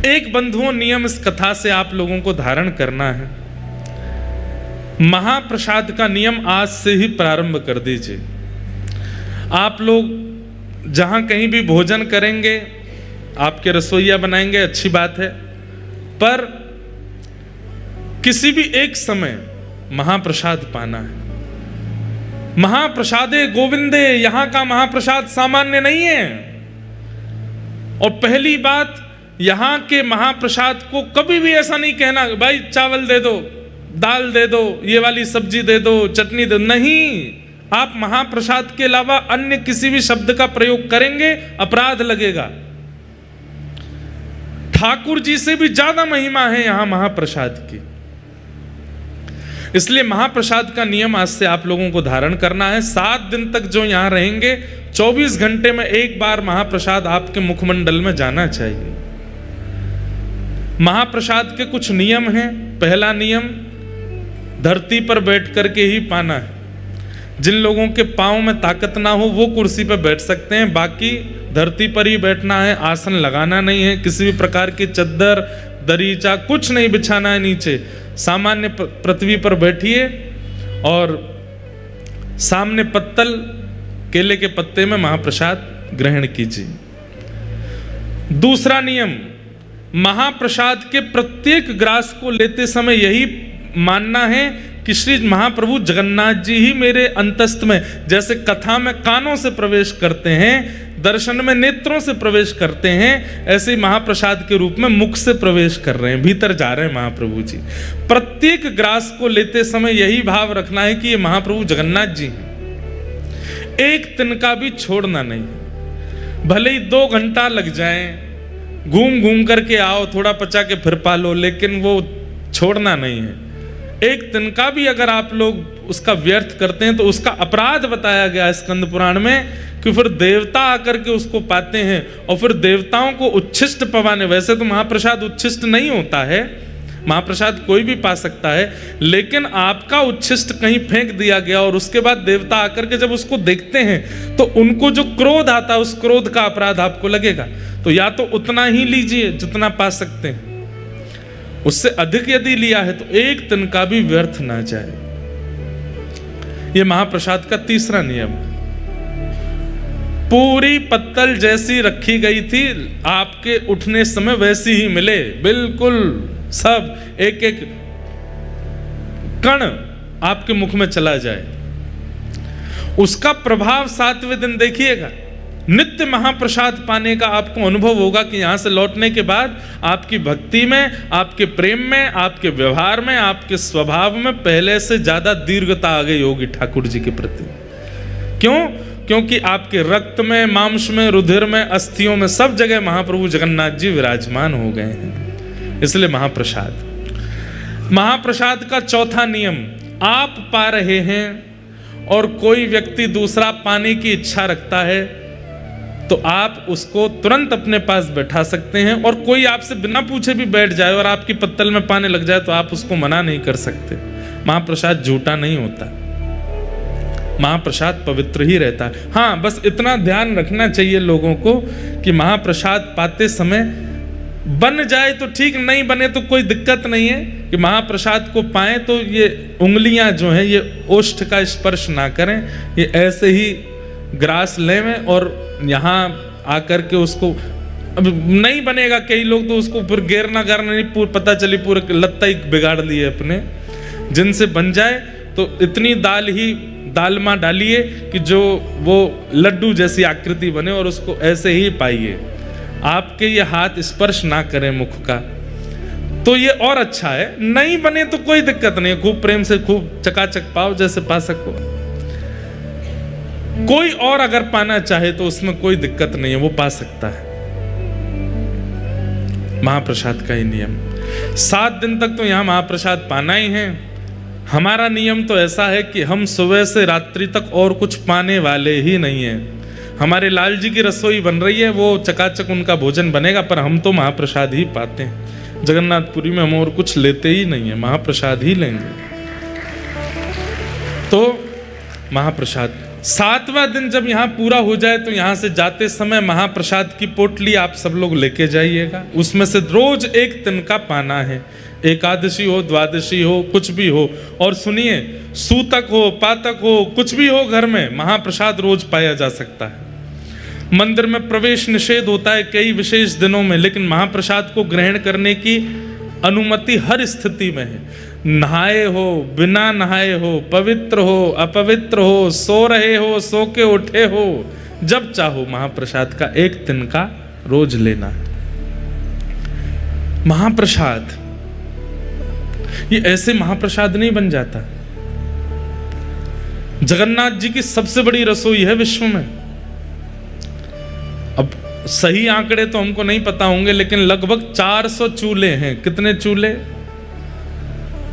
एक बंधुओं नियम इस कथा से आप लोगों को धारण करना है। महाप्रसाद का नियम आज से ही प्रारंभ कर दीजिए। आप लोग जहां कहीं भी भोजन करेंगे, आपके रसोइया बनाएंगे, अच्छी बात है, पर किसी भी एक समय महाप्रसाद पाना है। महाप्रसादे गोविंदे, यहां का महाप्रसाद सामान्य नहीं है। और पहली बात, यहां के महाप्रसाद को कभी भी ऐसा नहीं कहना भाई चावल दे दो, दाल दे दो, ये वाली सब्जी दे दो, चटनी दे दो, नहीं। आप महाप्रसाद के अलावा अन्य किसी भी शब्द का प्रयोग करेंगे, अपराध लगेगा। ठाकुर जी से भी ज्यादा महिमा है यहां महाप्रसाद की। इसलिए महाप्रसाद का नियम आज से आप लोगों को धारण करना है। 7 दिन तक जो यहां रहेंगे, 24 घंटे में एक बार महाप्रसाद आपके मुखमंडल में जाना चाहिए। महाप्रसाद के कुछ नियम हैं। पहला नियम, धरती पर बैठ करके ही पाना है। जिन लोगों के पांव में ताकत ना हो वो कुर्सी पर बैठ सकते हैं, बाकी धरती पर ही बैठना है। आसन लगाना नहीं है, किसी भी प्रकार की चद्दर दरीचा कुछ नहीं बिछाना है नीचे। सामान्य पृथ्वी पर बैठिए और सामने पत्तल, केले के पत्ते में महाप्रसाद ग्रहण कीजिए। दूसरा नियम, महाप्रसाद के प्रत्येक ग्रास को लेते समय यही मानना है कि श्री महाप्रभु जगन्नाथ जी ही मेरे अंतस्थ में, जैसे कथा में कानों से प्रवेश करते हैं, दर्शन में नेत्रों से प्रवेश करते हैं, ऐसे ही महाप्रसाद के रूप में मुख से प्रवेश कर रहे हैं, भीतर जा रहे हैं महाप्रभु जी। प्रत्येक ग्रास को लेते समय यही भाव रखना है कि ये महाप्रभु जगन्नाथ जी हैं। एक तिनका भी छोड़ना नहीं। भले ही 2 घंटा लग जाए, घूम घूम करके आओ, थोड़ा पचा के फिर पालो, लेकिन वो छोड़ना नहीं है। एक तिनका भी अगर आप लोग उसका व्यर्थ करते हैं तो उसका अपराध बताया गया स्कंद पुराण में, कि फिर देवता आकर के उसको पाते हैं और फिर देवताओं को उच्छिष्ट पवाने। वैसे तो महाप्रसाद उच्छिष्ट नहीं होता है, महाप्रसाद कोई भी पा सकता है, लेकिन आपका उच्छिष्ट कहीं फेंक दिया गया और उसके बाद देवता आकर के जब उसको देखते हैं तो उनको जो क्रोध आता है, उस क्रोध का अपराध आपको लगेगा। तो या तो उतना ही लीजिए जितना पा सकते हैं, उससे अधिक यदि लिया है तो एक तिनका भी व्यर्थ ना जाए। यह महाप्रसाद का तीसरा नियम है। पूरी पत्तल जैसी रखी गई थी, आपके उठने समय वैसी ही मिले, बिल्कुल सब एक एक कण आपके मुख में चला जाए। उसका प्रभाव 7वें दिन देखिएगा। नित्य महाप्रसाद पाने का आपको अनुभव होगा कि यहां से लौटने के बाद आपकी भक्ति में, आपके प्रेम में, आपके व्यवहार में, आपके स्वभाव में पहले से ज्यादा दीर्घता आ गई होगी ठाकुर जी के प्रति। क्यों? क्योंकि आपके रक्त में, मांस में, रुधिर में, अस्थियों में, सब जगह महाप्रभु जगन्नाथ जी विराजमान हो गए हैं। इसलिए महाप्रसाद। महाप्रसाद का चौथा नियम, आप पा रहे हैं और कोई व्यक्ति दूसरा पाने की इच्छा रखता है तो आप उसको तुरंत अपने पास बैठा सकते हैं, और कोई आपसे बिना पूछे भी बैठ जाए और आपकी पत्तल में पाने लग जाए तो आप उसको मना नहीं कर सकते। महाप्रसाद झूठा नहीं होता, महाप्रसाद पवित्र ही रहता है। हाँ, बस इतना ध्यान रखना चाहिए लोगों को कि महाप्रसाद पाते समय बन जाए तो ठीक, नहीं बने तो कोई दिक्कत नहीं है। कि महाप्रसाद को पाएं तो ये उंगलियां जो हैं ये ओष्ठ का स्पर्श ना करें, ये ऐसे ही ग्रास लें और यहाँ आकर के उसको, अब नहीं बनेगा, कई लोग तो उसको फिर गेरना गारना नहीं, पता चली पूरे लत्ता ही बिगाड़ लिए अपने। जिनसे बन जाए तो इतनी दालमा डालिए कि जो वो लड्डू जैसी आकृति बने और उसको ऐसे ही पाइए। आपके ये हाथ स्पर्श ना करें मुख का, तो ये और अच्छा है। नहीं बने तो कोई दिक्कत नहीं है, खूब प्रेम से खूब चकाचक पाओ जैसे पा सको। कोई और अगर पाना चाहे तो उसमें कोई दिक्कत नहीं है, वो पा सकता है। महाप्रसाद का ही नियम। 7 दिन तक तो यहां महाप्रसाद पाना ही है। हमारा नियम तो ऐसा है कि हम सुबह से रात्रि तक और कुछ पाने वाले ही नहीं है। हमारे लाल जी की रसोई बन रही है, वो चकाचक उनका भोजन बनेगा, पर हम तो महाप्रसाद ही पाते हैं। जगन्नाथपुरी में हम और कुछ लेते ही नहीं है, महाप्रसाद ही लेंगे। तो महाप्रसाद 7वां दिन जब यहाँ पूरा हो जाए तो यहाँ से जाते समय महाप्रसाद की पोटली आप सब लोग लेके जाइएगा। उसमें से रोज एक तिनका पाना है, एकादशी हो, द्वादशी हो, कुछ भी हो। और सुनिए, सूतक हो, पातक हो, कुछ भी हो, घर में महाप्रसाद रोज पाया जा सकता है। मंदिर में प्रवेश निषेध होता है कई विशेष दिनों में, लेकिन महाप्रसाद को ग्रहण करने की अनुमति हर स्थिति में है। नहाए हो, बिना नहाए हो, पवित्र हो, अपवित्र हो, सो रहे हो, सो के उठे हो, जब चाहो महाप्रसाद का एक तिनका रोज लेना है। महाप्रसाद ये ऐसे महाप्रसाद नहीं बन जाता। जगन्नाथ जी की सबसे बड़ी रसोई है विश्व में। अब सही आंकड़े तो हमको नहीं पता होंगे, लेकिन लगभग 400 चूल्हे हैं। कितने चूल्हे?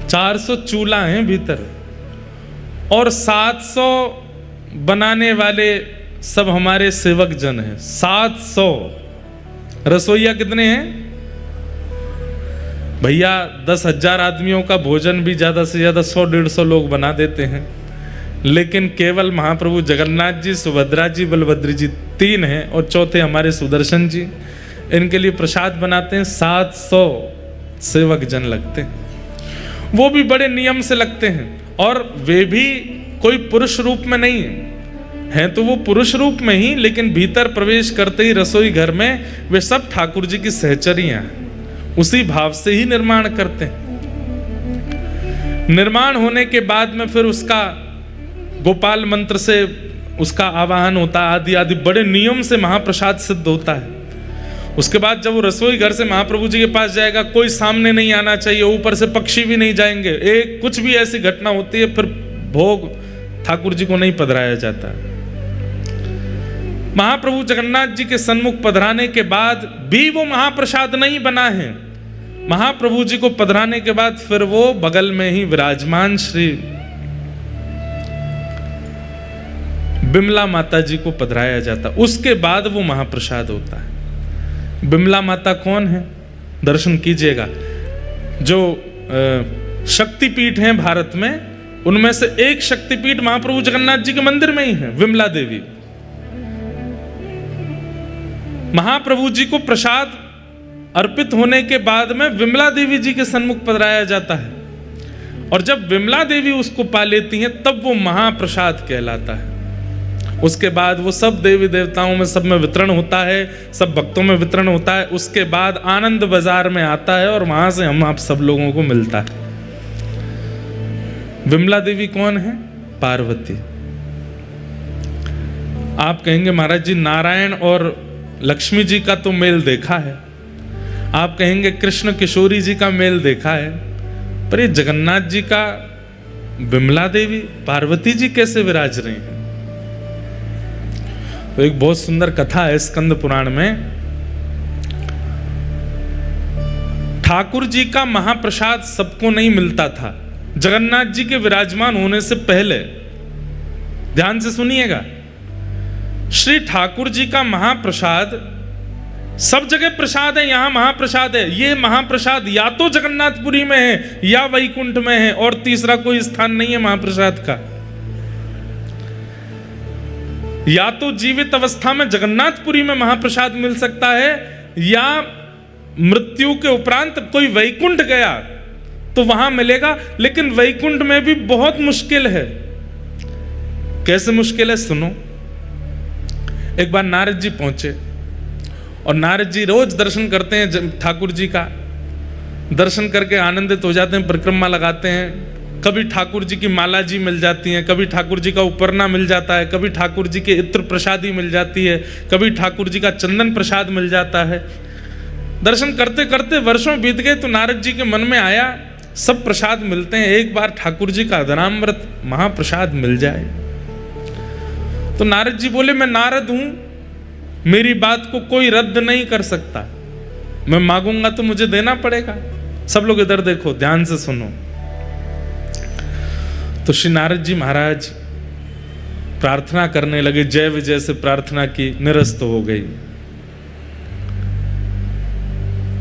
400 चूल्हा हैं भीतर, और 700 बनाने वाले सब हमारे सेवक जन हैं। 700 रसोइया कितने हैं भैया? 10,000 आदमियों का भोजन भी ज्यादा से ज्यादा 100-150 लोग बना देते हैं, लेकिन केवल महाप्रभु जगन्नाथ जी, सुभद्रा जी, बलभद्र जी 3 हैं, और चौथे हमारे सुदर्शन जी। इनके लिए प्रसाद बनाते हैं। 700 सेवक जन लगते हैं, वो भी बड़े नियम से लगते हैं। और वे भी कोई पुरुष रूप में नहीं हैं तो वो पुरुष रूप में ही, लेकिन भीतर प्रवेश करते ही रसोई घर में वे सब ठाकुर जी की सहचरियां उसी भाव से ही निर्माण करते हैं। निर्माण होने के बाद में फिर उसका गोपाल मंत्र से उसका आवाहन होता है, आदि आदि बड़े नियम से महाप्रसाद सिद्ध होता है। उसके बाद जब वो रसोई घर से महाप्रभु जी के पास जाएगा, कोई सामने नहीं आना चाहिए, ऊपर से पक्षी भी नहीं जाएंगे। एक कुछ भी ऐसी घटना होती है, फिर भोग ठाकुर जी को नहीं पधराया जाता। महाप्रभु जगन्नाथ जी के सन्मुख पधराने के बाद भी वो महाप्रसाद नहीं बना है। महाप्रभु जी को पधराने के बाद फिर वो बगल में ही विराजमान श्री बिमला माता जी को पधराया जाता, उसके बाद वो महाप्रसाद होता है। बिमला माता कौन है? दर्शन कीजिएगा। जो शक्तिपीठ हैं भारत में, उनमें से एक शक्तिपीठ महाप्रभु जगन्नाथ जी के मंदिर में ही है, विमला देवी। महाप्रभु जी को प्रसाद अर्पित होने के बाद में विमला देवी जी के सन्मुख पधराया जाता है, और जब विमला देवी उसको पा लेती हैं तब वो महाप्रसाद कहलाता है। उसके बाद वो सब देवी देवताओं में सब में वितरण होता है, सब भक्तों में वितरण होता है। उसके बाद आनंद बाजार में आता है और वहां से हम आप सब लोगों को मिलता है। विमला देवी कौन है? पार्वती। आप कहेंगे महाराज जी नारायण और लक्ष्मी जी का तो मेल देखा है, आप कहेंगे कृष्ण किशोरी जी का मेल देखा है, पर ये जगन्नाथ जी का विमला देवी पार्वती जी कैसे विराज रही हैं? तो एक बहुत सुंदर कथा है स्कंद पुराण में। ठाकुर जी का महाप्रसाद सबको नहीं मिलता था जगन्नाथ जी के विराजमान होने से पहले। ध्यान से सुनिएगा, श्री ठाकुर जी का महाप्रसाद सब जगह प्रसाद है, यहां महाप्रसाद है। ये महाप्रसाद या तो जगन्नाथपुरी में है या वैकुंठ में है, और तीसरा कोई स्थान नहीं है महाप्रसाद का। या तो जीवित अवस्था में जगन्नाथपुरी में महाप्रसाद मिल सकता है, या मृत्यु के उपरांत कोई वैकुंठ गया तो वहां मिलेगा, लेकिन वैकुंठ में भी बहुत मुश्किल है। कैसे मुश्किल है सुनो। एक बार नारद जी पहुंचे, और नारद जी रोज दर्शन करते हैं ठाकुर जी का। दर्शन करके आनंदित हो जाते हैं, परिक्रमा लगाते हैं। कभी ठाकुर जी की माला जी मिल जाती है, कभी ठाकुर जी का उपरना मिल जाता है, कभी ठाकुर जी के इत्र प्रसादी मिल जाती है, कभी ठाकुर जी का चंदन प्रसाद मिल जाता है। दर्शन करते करते वर्षों बीत गए, तो नारद जी के मन में आया सब प्रसाद मिलते हैं, एक बार ठाकुर जी का अदनामृत महाप्रसाद मिल जाए। तो नारद जी बोले, मैं नारद हूं, मेरी बात को कोई रद्द नहीं कर सकता, मैं मांगूंगा तो मुझे देना पड़ेगा। सब लोग इधर देखो, ध्यान से सुनो। तो श्री नारद जी महाराज प्रार्थना करने लगे, जय विजय से प्रार्थना की, निरस्त हो गई।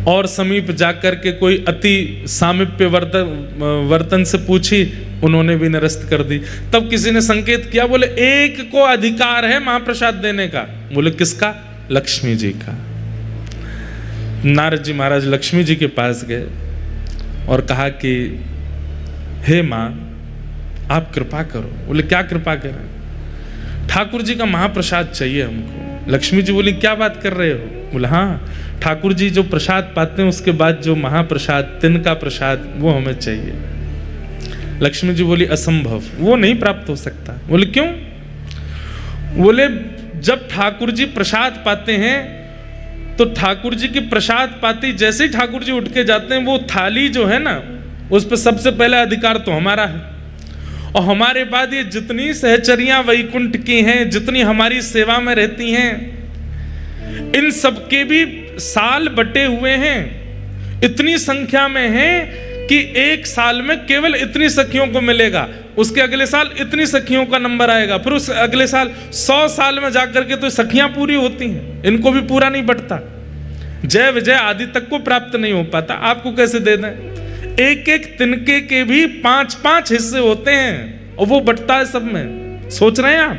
और समीप जाकर के कोई अति सामीप्य वर्तन से पूछी उन्होंने भी निरस्त कर दी। तब किसी ने संकेत किया, बोले एक को अधिकार है महाप्रसाद देने का। बोले किसका? लक्ष्मी जी का। नारद जी महाराज लक्ष्मी जी के पास गए और कहा कि हे माँ, आप कृपा करो। बोले क्या कृपा करें? ठाकुर जी का महाप्रसाद चाहिए हमको। लक्ष्मी जी बोली क्या बात कर रहे हो? बोले हाँ, ठाकुर जी जो प्रसाद पाते हैं उसके बाद जो महाप्रसाद, तिनका प्रसाद, वो हमें चाहिए। लक्ष्मी जी बोली असंभव, वो नहीं प्राप्त हो सकता। बोले क्यों? बोले जब ठाकुर जी प्रसाद पाते हैं तो ठाकुर जी की प्रसाद पाती जैसे ही ठाकुर जी उठ के जाते हैं, वो थाली जो है ना, उस पर सबसे पहले अधिकार तो हमारा है। और हमारे बाद ये जितनी सहचरियां वैकुंठ की हैं, जितनी हमारी सेवा में रहती हैं, इन सबके भी साल बटे हुए हैं, इतनी संख्या में हैं कि एक साल में केवल इतनी सखियों को मिलेगा, उसके अगले साल इतनी सखियों का नंबर आएगा, फिर उस अगले साल 100 साल में जाकर के तो सखियां पूरी होती हैं, इनको भी पूरा नहीं बढ़ता। जय विजय आदि तक को प्राप्त नहीं हो पाता, आपको कैसे दे दें? एक एक तिनके के भी 5-5 हिस्से होते हैं और वो बटता है सब में। सोच रहे हैं आप?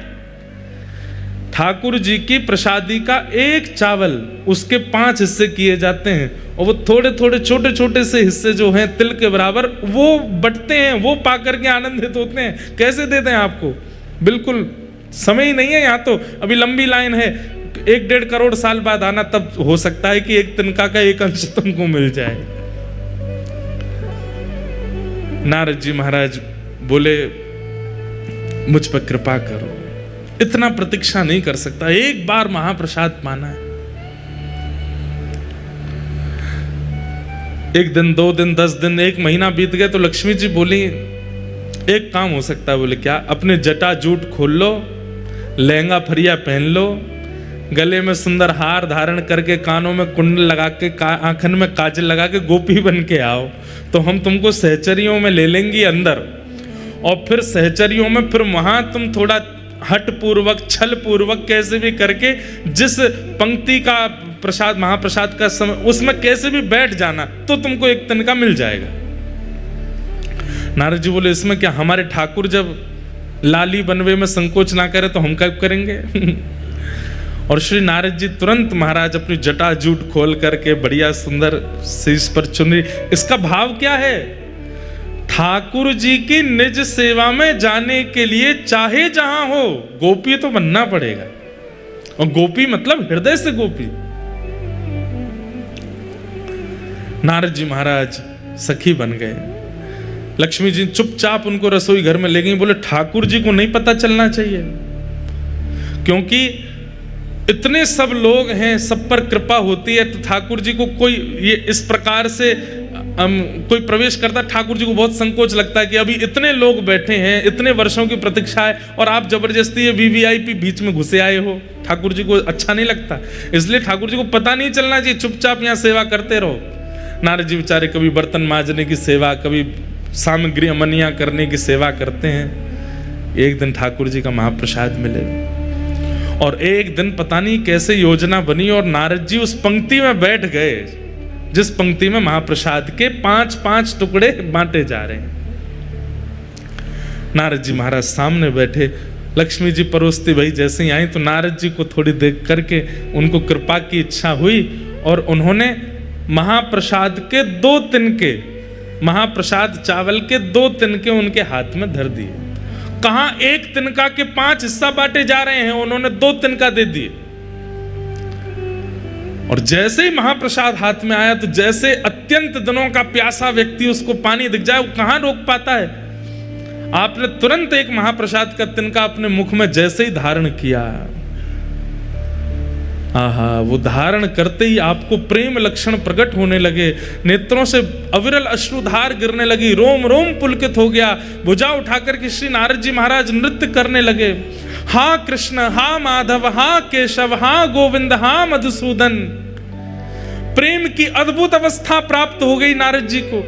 ठाकुर जी की प्रसादी का एक चावल, उसके 5 हिस्से किए जाते हैं और वो थोड़े थोड़े छोटे छोटे से हिस्से जो हैं तिल के बराबर, वो बटते हैं, वो पाकर के आनंदित होते हैं। कैसे दे दें आपको? बिल्कुल समय ही नहीं है। यहाँ तो अभी लंबी लाइन है, 1-1.5 करोड़ साल बाद आना, तब हो सकता है कि एक तिनका का एक अंश तुमको मिल जाए। नारद जी महाराज बोले मुझ पर कृपा करो, इतना प्रतीक्षा नहीं कर सकता, एक बार महाप्रसाद पाना है। 1 दिन, 2 दिन, 10 दिन, 1 महीना बीत गए तो लक्ष्मी जी बोली एक काम हो सकता है। बोले क्या? अपने जटा जूट खोल लो, लहंगा फरिया पहन लो, गले में सुंदर हार धारण करके, कानों में कुंडल लगा के, आंखन में काजल लगा के गोपी बन के आओ, तो हम तुमको सहचरियों में ले लेंगी अंदर, और फिर सहचरियों में फिर वहां तुम थोड़ा हट पूर्वक, छल पूर्वक, कैसे भी करके जिस पंक्ति का प्रसाद, महाप्रसाद का समय, उसमें कैसे भी बैठ जाना, तो तुमको एक तिनका मिल जाएगा। नारद जी बोले इसमें क्या? हमारे ठाकुर जब लाली बनवे में संकोच ना करे तो हम कब करेंगे? और श्री नारद जी तुरंत महाराज अपनी जटा जूट खोल करके बढ़िया सुंदर शीश पर चुनरी। इसका भाव क्या है? ठाकुर जी की निज सेवा में जाने के लिए चाहे जहां हो, गोपी तो बनना पड़ेगा। और गोपी मतलब हृदय से गोपी। नारद जी महाराज सखी बन गए। लक्ष्मी जी चुपचाप उनको रसोई घर में ले गई। बोले ठाकुर जी को नहीं पता चलना चाहिए, क्योंकि इतने सब लोग हैं, सब पर कृपा होती है, तो ठाकुर जी को कोई ये इस प्रकार से कोई प्रवेश करता, ठाकुर जी को बहुत संकोच लगता है कि अभी इतने लोग बैठे हैं, इतने वर्षों की प्रतीक्षा है, और आप जबरदस्ती ये वीवीआईपी बीच में घुसे आए हो। ठाकुर जी को अच्छा नहीं लगता, इसलिए ठाकुर जी को पता नहीं चलना चाहिए, चुपचाप यहाँ सेवा करते रहो। नारद जी बेचारे कभी बर्तन मांजने की सेवा, कभी सामग्री अमनिया करने की सेवा करते हैं। एक दिन ठाकुर जी का महाप्रसाद मिले, और एक दिन पता नहीं कैसे योजना बनी और नारद जी उस पंक्ति में बैठ गए जिस पंक्ति में महाप्रसाद के 5-5 टुकड़े बांटे जा रहे हैं। नारद जी महाराज सामने बैठे, लक्ष्मी जी परोसती भाई जैसे ही आई तो नारद जी को थोड़ी देख करके उनको कृपा की इच्छा हुई, और उन्होंने महाप्रसाद के 2 तिनके, महाप्रसाद चावल के 2 तिनके उनके हाथ में धर दिए। कहां एक तिनका के 5 हिस्सा बांटे जा रहे हैं, उन्होंने 2 तिनका दे दिए। और जैसे ही महाप्रसाद हाथ में आया तो जैसे अत्यंत दिनों का प्यासा व्यक्ति उसको पानी दिख जाए, वो कहां रोक पाता है। आपने तुरंत एक महाप्रसाद का तिनका अपने मुख में जैसे ही धारण किया, आहा, वो धारण करते ही आपको प्रेम लक्षण प्रकट होने लगे, नेत्रों से अविरल अश्रुधार गिरने लगी, रोम रोम पुलकित हो गया। भुजा उठाकर के श्री नारद जी महाराज नृत्य करने लगे। हा कृष्ण, हा माधव, हा केशव, हा गोविंद, हा मधुसूदन। प्रेम की अद्भुत अवस्था प्राप्त हो गई नारद जी को।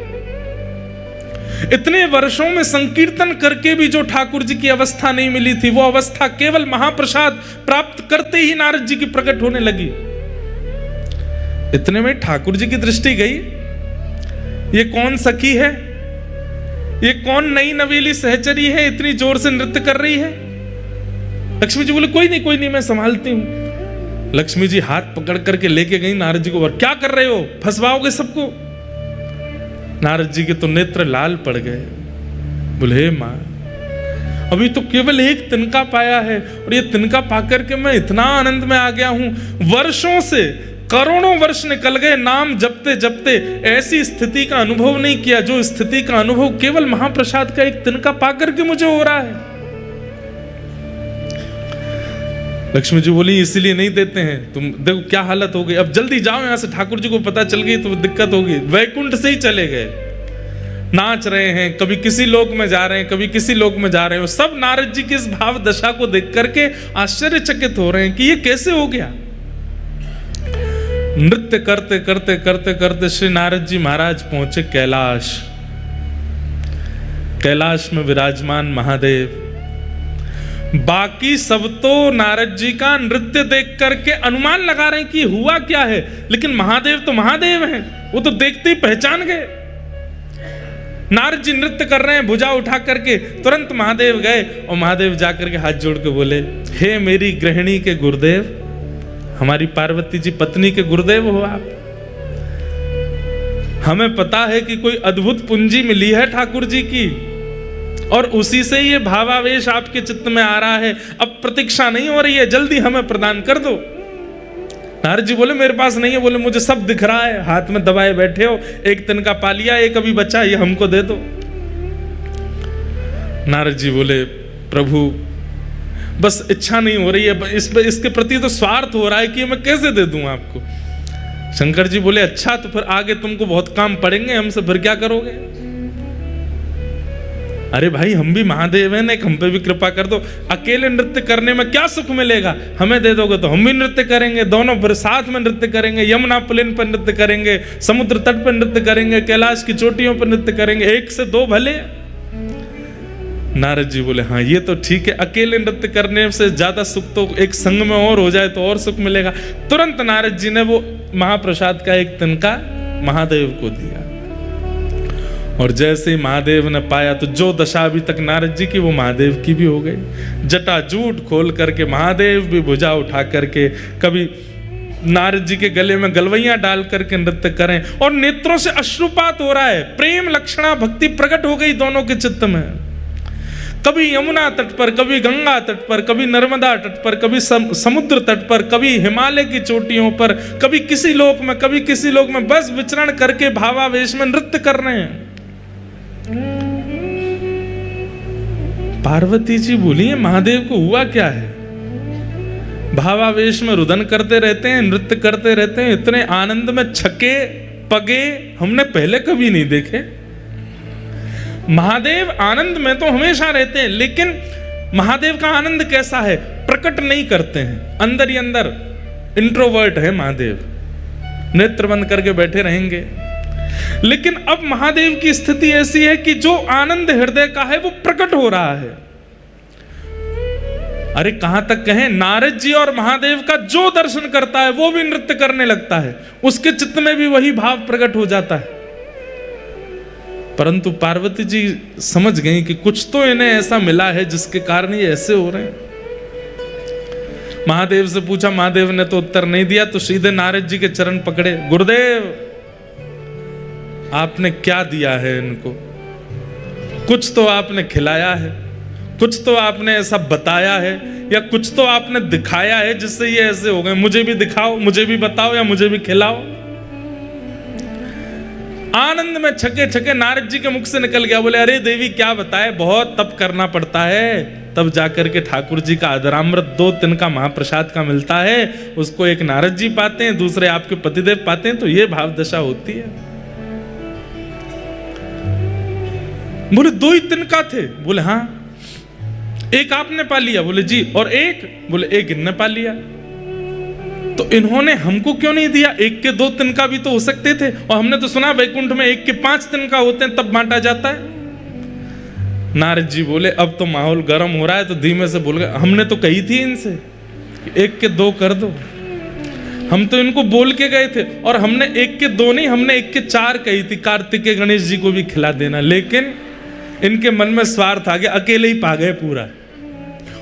इतने वर्षों में संकीर्तन करके भी जो ठाकुर जी की अवस्था नहीं मिली थी, वो अवस्था केवल महाप्रसाद प्राप्त करते ही नारद जी की प्रकट होने लगी। इतने में ठाकुर जी की दृष्टि गई, ये कौन सखी है? ये कौन नई नवेली सहचरी है, इतनी जोर से नृत्य कर रही है? लक्ष्मी जी बोले कोई नहीं मैं संभालती हूं। लक्ष्मी जी हाथ पकड़ करके लेके गई नारद जी को, और क्या कर रहे हो, फंसवाओगे सबको। नारद जी के तो नेत्र लाल पड़ गए। बोले हे मां, अभी तो केवल एक तिनका पाया है, और ये तिनका पाकर के मैं इतना आनंद में आ गया हूं। वर्षों से, करोड़ों वर्ष निकल गए, नाम जपते जपते ऐसी स्थिति का अनुभव नहीं किया जो स्थिति का अनुभव केवल महाप्रसाद का एक तिनका पाकर के मुझे हो रहा है। लक्ष्मी जी बोली इसलिए नहीं देते हैं, तुम देखो क्या हालत हो गई, अब जल्दी जाओ यहां से, ठाकुर जी को पता चल गई तो दिक्कत होगी। वैकुंठ से ही चले गए, नाच रहे हैं, कभी किसी लोक में जा रहे हैं, कभी किसी लोक में जा रहे हैं। सब नारद जी की इस भाव दशा को देख करके आश्चर्यचकित हो रहे हैं कि ये कैसे हो गया। नृत्य करते करते करते करते श्री नारद जी महाराज पहुंचे कैलाश। कैलाश में विराजमान महादेव, बाकी सब तो नारद जी का नृत्य देख करके अनुमान लगा रहे हैं कि हुआ क्या है, लेकिन महादेव तो महादेव हैं, वो तो देखते ही पहचान गए। नारद जी नृत्य कर रहे हैं, भुजा उठा करके, तुरंत महादेव गए और महादेव जाकर के हाथ जोड़ के बोले, हे मेरी गृहिणी के गुरुदेव, हमारी पार्वती जी पत्नी के गुरुदेव हो आप। हमें पता है कि कोई अद्भुत पूंजी मिली है ठाकुर जी की, और उसी से ये भावावेश आपके चित्त में आ रहा है। अब प्रतीक्षा नहीं हो रही है, जल्दी हमें प्रदान कर दो। नारद जी बोले मेरे पास नहीं है। बोले मुझे सब दिख रहा है, हाथ में दबाए बैठे हो, एक तिनका पा लिया, एक अभी बचा, ये हमको दे दो। नारद जी बोले प्रभु बस इच्छा नहीं हो रही है, इसके प्रति तो स्वार्थ हो रहा है कि मैं कैसे दे दूं आपको। शंकर जी बोले अच्छा, तो फिर आगे तुमको बहुत काम पड़ेंगे हमसे, फिर क्या करोगे? अरे भाई हम भी महादेव हैं, एक हम पे भी कृपा कर दो। अकेले नृत्य करने में क्या सुख मिलेगा, हमें दे दोगे तो हम भी नृत्य करेंगे, दोनों फिर साथ में नृत्य करेंगे, यमुना पुलिन पर नृत्य करेंगे, समुद्र तट पर नृत्य करेंगे, कैलाश की चोटियों पर नृत्य करेंगे, एक से दो भले। नारद जी बोले हाँ ये तो ठीक है, अकेले नृत्य करने से ज्यादा सुख तो एक संग में और हो जाए तो और सुख मिलेगा। तुरंत नारद जी ने वो महाप्रसाद का एक तिनका महादेव को दिया, और जैसे ही महादेव ने पाया तो जो दशा अभी तक नारद जी की वो महादेव की भी हो गई। जटाजूट खोल करके महादेव भी भुजा उठा करके कभी नारद जी के गले में गलवैयां डाल करके नृत्य करें, और नेत्रों से अश्रुपात हो रहा है, प्रेम लक्षणा भक्ति प्रकट हो गई दोनों के चित्त में। कभी यमुना तट पर, कभी गंगा तट पर, कभी नर्मदा तट पर, कभी समुद्र तट पर, कभी हिमालय की चोटियों पर, कभी किसी लोक में, कभी किसी लोक में, बस विचरण करके भावावेश में नृत्य कर रहे हैं। पार्वती जी बोली महादेव को हुआ क्या है? भावावेश में रुदन करते रहते हैं, नृत्य करते रहते हैं, इतने आनंद में छके पगे हमने पहले कभी नहीं देखे। महादेव आनंद में तो हमेशा रहते हैं, लेकिन महादेव का आनंद कैसा है प्रकट नहीं करते हैं, अंदर ही अंदर इंट्रोवर्ट है महादेव, नेत्र बंद करके बैठे रहेंगे। लेकिन अब महादेव की स्थिति ऐसी है कि जो आनंद हृदय का है वो प्रकट हो रहा है। अरे कहां तक कहें, नारद जी और महादेव का जो दर्शन करता है वो भी नृत्य करने लगता है, उसके चित्त में भी वही भाव प्रकट हो जाता है। परंतु पार्वती जी समझ गई कि कुछ तो इन्हें ऐसा मिला है जिसके कारण ये ऐसे हो रहे हैं। महादेव से पूछा, महादेव ने तो उत्तर नहीं दिया, तो सीधे नारद जी के चरण पकड़े, गुरुदेव आपने क्या दिया है इनको? कुछ तो आपने खिलाया है, कुछ तो आपने ऐसा बताया है, या कुछ तो आपने दिखाया है जिससे ये ऐसे हो गए। मुझे भी दिखाओ, मुझे भी बताओ, या मुझे भी खिलाओ। आनंद में छके छके नारद जी के मुख से निकल गया, बोले अरे देवी क्या बताए, बहुत तप करना पड़ता है, तब जाकर के ठाकुर जी का अदरामृत 2 तिनका महाप्रसाद का मिलता है, उसको एक नारद जी पाते हैं, दूसरे आपके पतिदेव पाते हैं, तो ये भाव दशा होती है। बोले 2 ही तिनका थे? बोले हाँ। एक आपने पा लिया? बोले जी। और एक? बोले एक इनने पा लिया। तो इन्होंने हमको क्यों नहीं दिया? एक के 2 तिनका भी तो हो सकते थे, और हमने तो सुना वैकुंठ में 1 के 5 तिनका होते हैं तब बांटा जाता है। नारद जी बोले अब तो माहौल गर्म हो रहा है, तो धीमे से बोल गए, हमने तो कही थी इनसे 1 के 2 कर दो, हम तो इनको बोल के गए थे, और हमने 1 के 2 नहीं, हमने 1 के 4 कही थी, कार्तिकेय गणेश जी को भी खिला देना। लेकिन इनके मन में स्वार्थ आ गया, अकेले ही पा गए पूरा।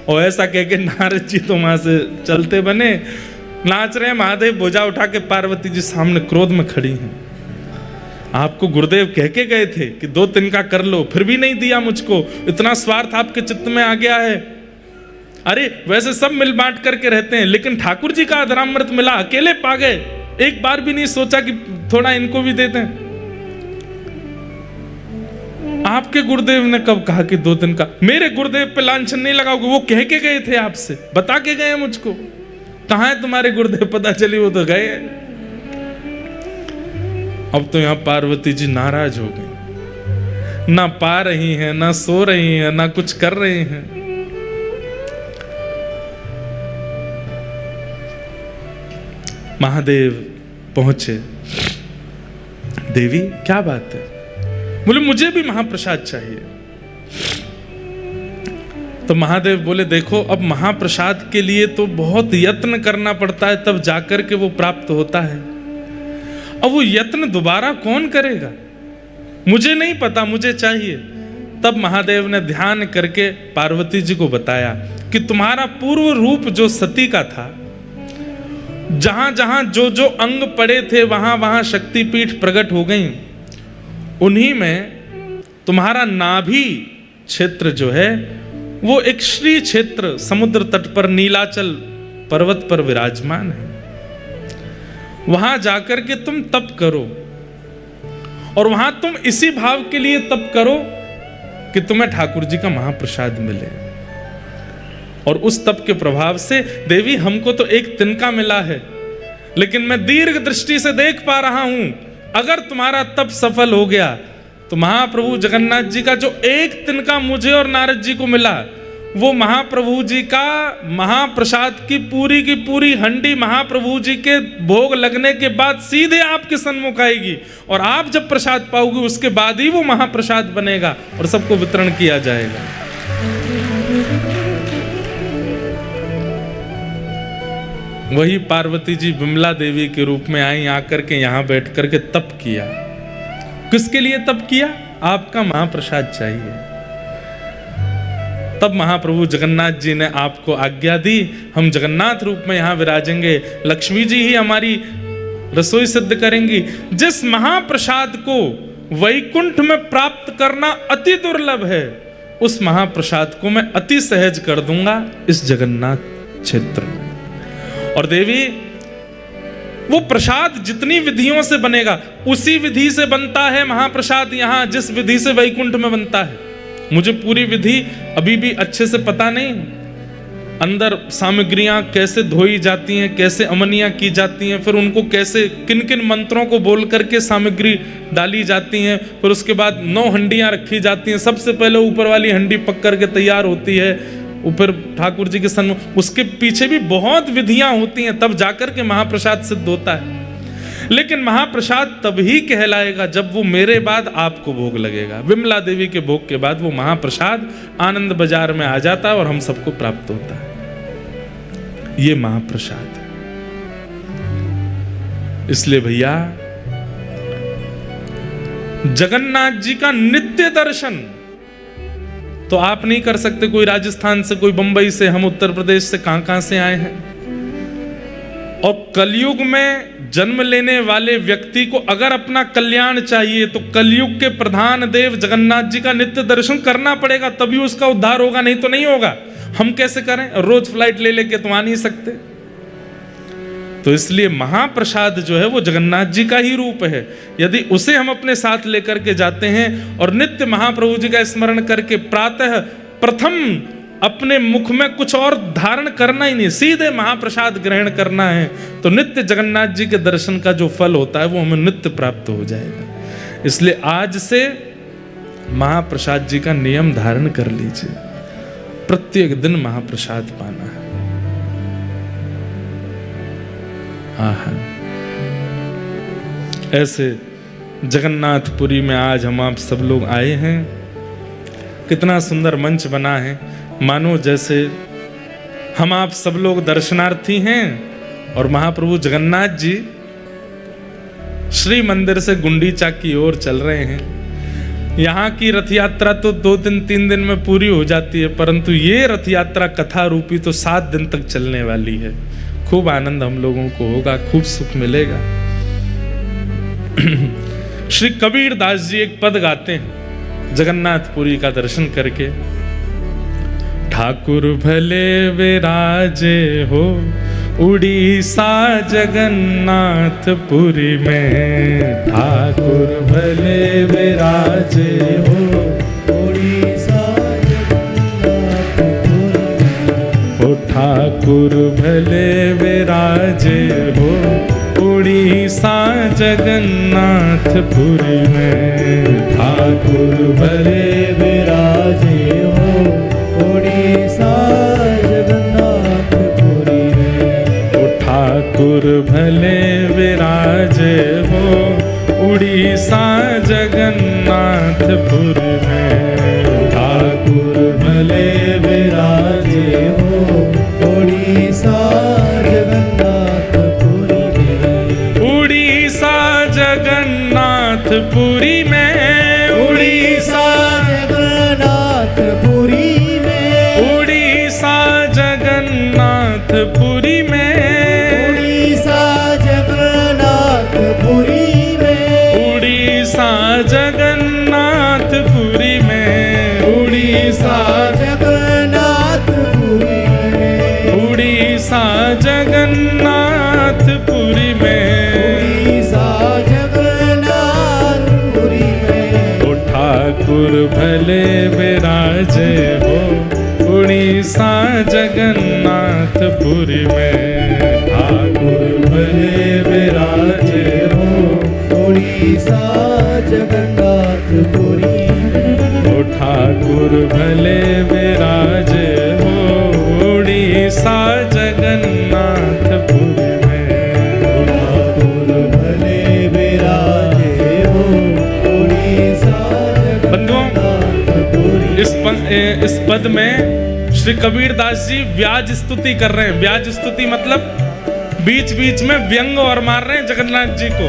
और ऐसा कह के नारद जी तो वहां से चलते बने, नाच रहे हैं। महादेव भुजा उठा के पार्वती जी सामने क्रोध में खड़ी हैं। आपको गुरुदेव कह के गए थे कि 2 तिनका कर लो, फिर भी नहीं दिया मुझको, इतना स्वार्थ आपके चित्त में आ गया है। अरे वैसे सब मिल बांट करके रहते हैं, लेकिन ठाकुर जी का अधरामृत मिला, अकेले पा गए, एक बार भी नहीं सोचा कि थोड़ा इनको भी देते हैं। आपके गुरुदेव ने कब कहा कि 2 दिन का? मेरे गुरुदेव पे लांछन नहीं लगाओगे, वो कह के गए थे आपसे, बता के गए मुझको। कहां है तुम्हारे गुरुदेव? पता चली वो तो गए। अब तो यहां पार्वती जी नाराज हो गई, ना पा रही हैं, ना सो रही हैं, ना कुछ कर रही हैं। महादेव पहुंचे, देवी क्या बात है? बोले मुझे भी महाप्रसाद चाहिए। तो महादेव बोले देखो, अब महाप्रसाद के लिए तो बहुत यत्न करना पड़ता है, तब जाकर के वो प्राप्त होता है। अब वो यत्न दोबारा कौन करेगा? मुझे नहीं पता, मुझे चाहिए। तब महादेव ने ध्यान करके पार्वती जी को बताया कि तुम्हारा पूर्व रूप जो सती का था, जहां जहां जो जो अंग पड़े थे वहां वहां शक्तिपीठ प्रकट हो गई। उन्हीं में तुम्हारा नाभि क्षेत्र जो है वो एक श्री क्षेत्र समुद्र तट पर नीलाचल पर्वत पर विराजमान है। वहां जाकर के तुम तप करो, और वहां तुम इसी भाव के लिए तप करो कि तुम्हें ठाकुर जी का महाप्रसाद मिले। और उस तप के प्रभाव से देवी हमको तो एक तिनका मिला है, लेकिन मैं दीर्घ दृष्टि से देख पा रहा हूं, अगर तुम्हारा तप सफल हो गया तो महाप्रभु जगन्नाथ जी का जो एक तिनका मुझे और नारद जी को मिला, वो महाप्रभु जी का महाप्रसाद की पूरी हंडी महाप्रभु जी के भोग लगने के बाद सीधे आपके सन्मुख आएगी, और आप जब प्रसाद पाओगे उसके बाद ही वो महाप्रसाद बनेगा और सबको वितरण किया जाएगा। वही पार्वती जी विमला देवी के रूप में आई, आकर के यहां बैठ करके तप किया। किसके लिए तप किया? आपका महाप्रसाद चाहिए। तब महाप्रभु जगन्नाथ जी ने आपको आज्ञा दी, हम जगन्नाथ रूप में यहां विराजेंगे, लक्ष्मी जी ही हमारी रसोई सिद्ध करेंगी। जिस महाप्रसाद को वैकुंठ में प्राप्त करना अति दुर्लभ है, उस महाप्रसाद को मैं अति सहज कर दूंगा इस जगन्नाथ क्षेत्र में। और देवी वो प्रसाद जितनी विधियों से बनेगा उसी विधि से बनता है महाप्रसाद यहाँ, जिस विधि से वैकुंठ में बनता है। मुझे पूरी विधि अभी भी अच्छे से पता नहीं, अंदर सामग्रियां कैसे धोई जाती हैं, कैसे अमनियां की जाती हैं, फिर उनको कैसे किन किन मंत्रों को बोल करके सामग्री डाली जाती हैं, फिर उसके बाद 9 हंडियां रखी जाती हैं। सबसे पहले ऊपर वाली हंडी पक करके तैयार होती है, ऊपर ठाकुर जी के सन्मुख, उसके पीछे भी बहुत विधियां होती हैं, तब जाकर के महाप्रसाद सिद्ध होता है। लेकिन महाप्रसाद तभी कहलाएगा जब वो मेरे बाद आपको भोग लगेगा। विमला देवी के भोग के बाद वो महाप्रसाद आनंद बाजार में आ जाता है और हम सबको प्राप्त होता है। ये महाप्रसाद है। इसलिए भैया जगन्नाथ जी का नित्य दर्शन तो आप नहीं कर सकते, कोई राजस्थान से, कोई बंबई से, हम उत्तर प्रदेश से, कहां से आए हैं। और कलयुग में जन्म लेने वाले व्यक्ति को अगर अपना कल्याण चाहिए तो कलयुग के प्रधान देव जगन्नाथ जी का नित्य दर्शन करना पड़ेगा, तभी उसका उद्धार होगा, नहीं तो नहीं होगा। हम कैसे करें? रोज फ्लाइट ले लेके तो आ नहीं सकते। तो इसलिए महाप्रसाद जो है वो जगन्नाथ जी का ही रूप है। यदि उसे हम अपने साथ लेकर के जाते हैं और नित्य महाप्रभु जी का स्मरण करके प्रातः प्रथम अपने मुख में कुछ और धारण करना ही नहीं, सीधे महाप्रसाद ग्रहण करना है, तो नित्य जगन्नाथ जी के दर्शन का जो फल होता है वो हमें नित्य प्राप्त हो जाएगा। इसलिए आज से महाप्रसाद जी का नियम धारण कर लीजिए, प्रत्येक दिन महाप्रसाद पाना है। ऐसे जगन्नाथपुरी में आज हम आप सब लोग आए हैं। कितना सुंदर मंच बना है, मानो जैसे हम आप सब लोग दर्शनार्थी हैं और महाप्रभु जगन्नाथ जी श्री मंदिर से गुंडीचा की ओर चल रहे हैं। यहाँ की रथ यात्रा तो 2 दिन 3 दिन में पूरी हो जाती है, परंतु ये रथ यात्रा कथा रूपी तो 7 दिन तक चलने वाली है। खूब आनंद हम लोगों को होगा, खूब सुख मिलेगा। श्री कबीर दास जी एक पद गाते हैं जगन्नाथपुरी का दर्शन करके। ठाकुर भले विराजे हो उड़ीसा जगन्नाथपुरी में, ठाकुर भले विराजे हो उड़ीसा जगन्नाथपुरी, हो ठाकुर भले विराजे हो उड़ीसा जगन्नाथपुरी में, ठाकुर भले विराजे हो उड़ीसा जगन्नाथपुरी में, ओ ठाकुर भले विराजे हो उड़ीसा जगन्नाथपुरी में, ठाकुर भले विराजे हो उड़ीसा जगन्नाथपुरी में, उड़ीसा जगन्नाथपुरी में, उड़ीसा जगन्नाथपुरी में, उड़ीसा जगन्नाथपुरी में, उड़ीसा जगन्नाथपुरी में, उड़ीसा जगन्नाथपुरी में, उड़ीसा जगन्नाथपुरी में, उड़ीसा जगन्नाथपुरी में, उड़ीसा जगन्नाथपुरी में, ओ ठाकुर भले विराजे हो उड़ीसा जगन्नाथपुरी में, ठाकुर भले विराजे हो उड़ीसा जगन्नाथपुरी में, ओ ठाकुर भले विराजे हो उड़ीसा जगन्नाथपुरी में, ओ ठाकुर भले विराजे हो उड़ीसा जगन्नाथपुरी। इस पद में श्री कबीर दास जी व्याज स्तुति कर रहे हैं। व्याज स्तुति मतलब बीच बीच में व्यंग और मार रहे हैं जगन्नाथ जी को।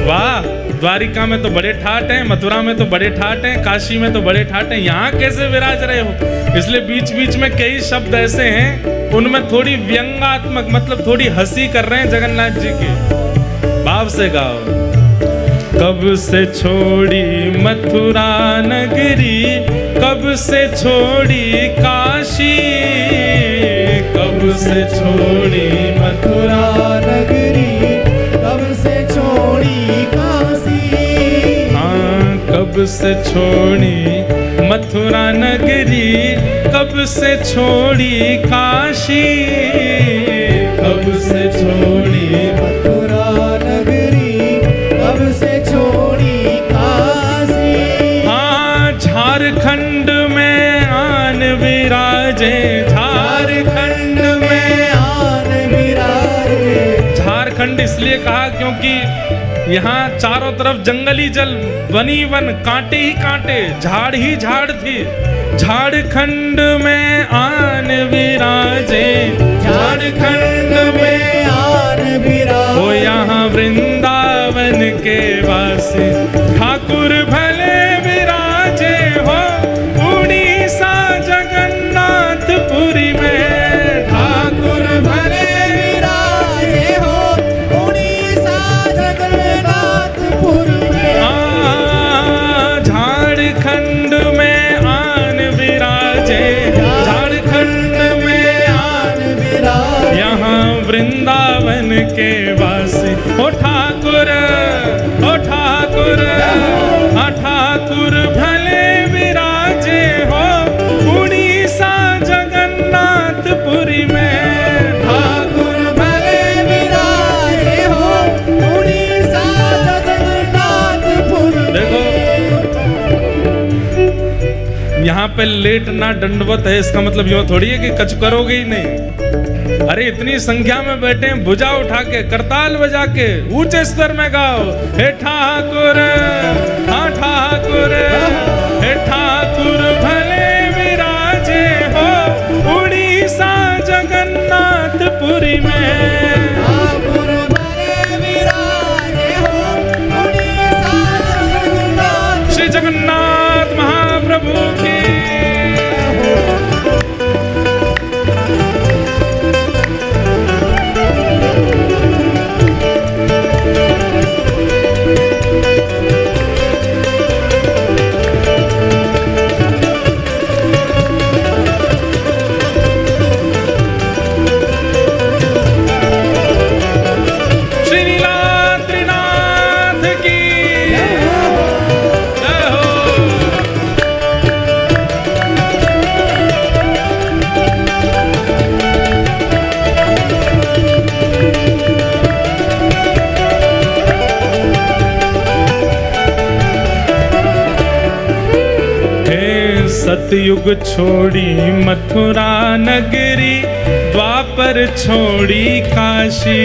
वाह, द्वारिका में तो बड़े ठाट हैं, मथुरा में तो बड़े ठाट हैं, काशी में तो बड़े ठाट हैं, यहाँ कैसे विराज रहे हो? इसलिए बीच बीच में कई शब्द ऐसे हैं उनमें थोड़ी व्यंगात्मक मतलब थोड़ी हंसी कर रहे हैं जगन्नाथ जी के। भाव से गाओ। कब से छोड़ी मथुरा नगरी, कब से छोड़ी काशी, कब से छोड़ी मथुरा नगरी, कब से छोड़ी काशी, हाँ कब से छोड़ी मथुरा नगरी, कब से छोड़ी काशी, कब से छोड़ी मथुरा नगरी, कब से छोड़ी काशी, हाँ झारखंड में आन विराजे, झारखंड में आन विराजे। झारखंड इसलिए कहा क्योंकि यहाँ चारों तरफ जंगली जल, वनी वन, कांटे ही कांटे, झाड़ ही झाड़ थी। झारखंड में आन विराजे, झारखंड में आन विराजे, ओ यहाँ वृंदावन के वासी, ठाकुर भले विराजे हो उड़ीसा जगन्नाथपुरी में, ठाकुर भले विराजे हो उड़ीसा जगन्नाथपुरी में, झारखंड में आन विराजे, झारखंड में आन विराजे, यहाँ वृंदावन के वासी, ओ ठाकुर, ओ ठाकुर, ठाकुर भले विराजे हो उड़ीसा जगन्नाथपुरी में, ठाकुर भले विराजे हो उड़ीसा जगन्नाथपुरी में। देखो यहाँ पे लेट ना दंडवत है, इसका मतलब यूं थोड़ी है कि कच करोगे ही नहीं। अरे इतनी संख्या में बैठे हैं, भुजा उठा के, करताल बजा के, ऊंचे स्तर में गाओ, हे ठाकुर, हाँ ठाकुर, हे ठाकुर भले विराजे हो उड़ीसा जगन्नाथपुरी में, ठाकुर भले विराजे हो उड़ीसा जगन्नाथ, श्री जगन्नाथ सतयुग छोड़ी मथुरा नगरी, द्वापर छोड़ी काशी।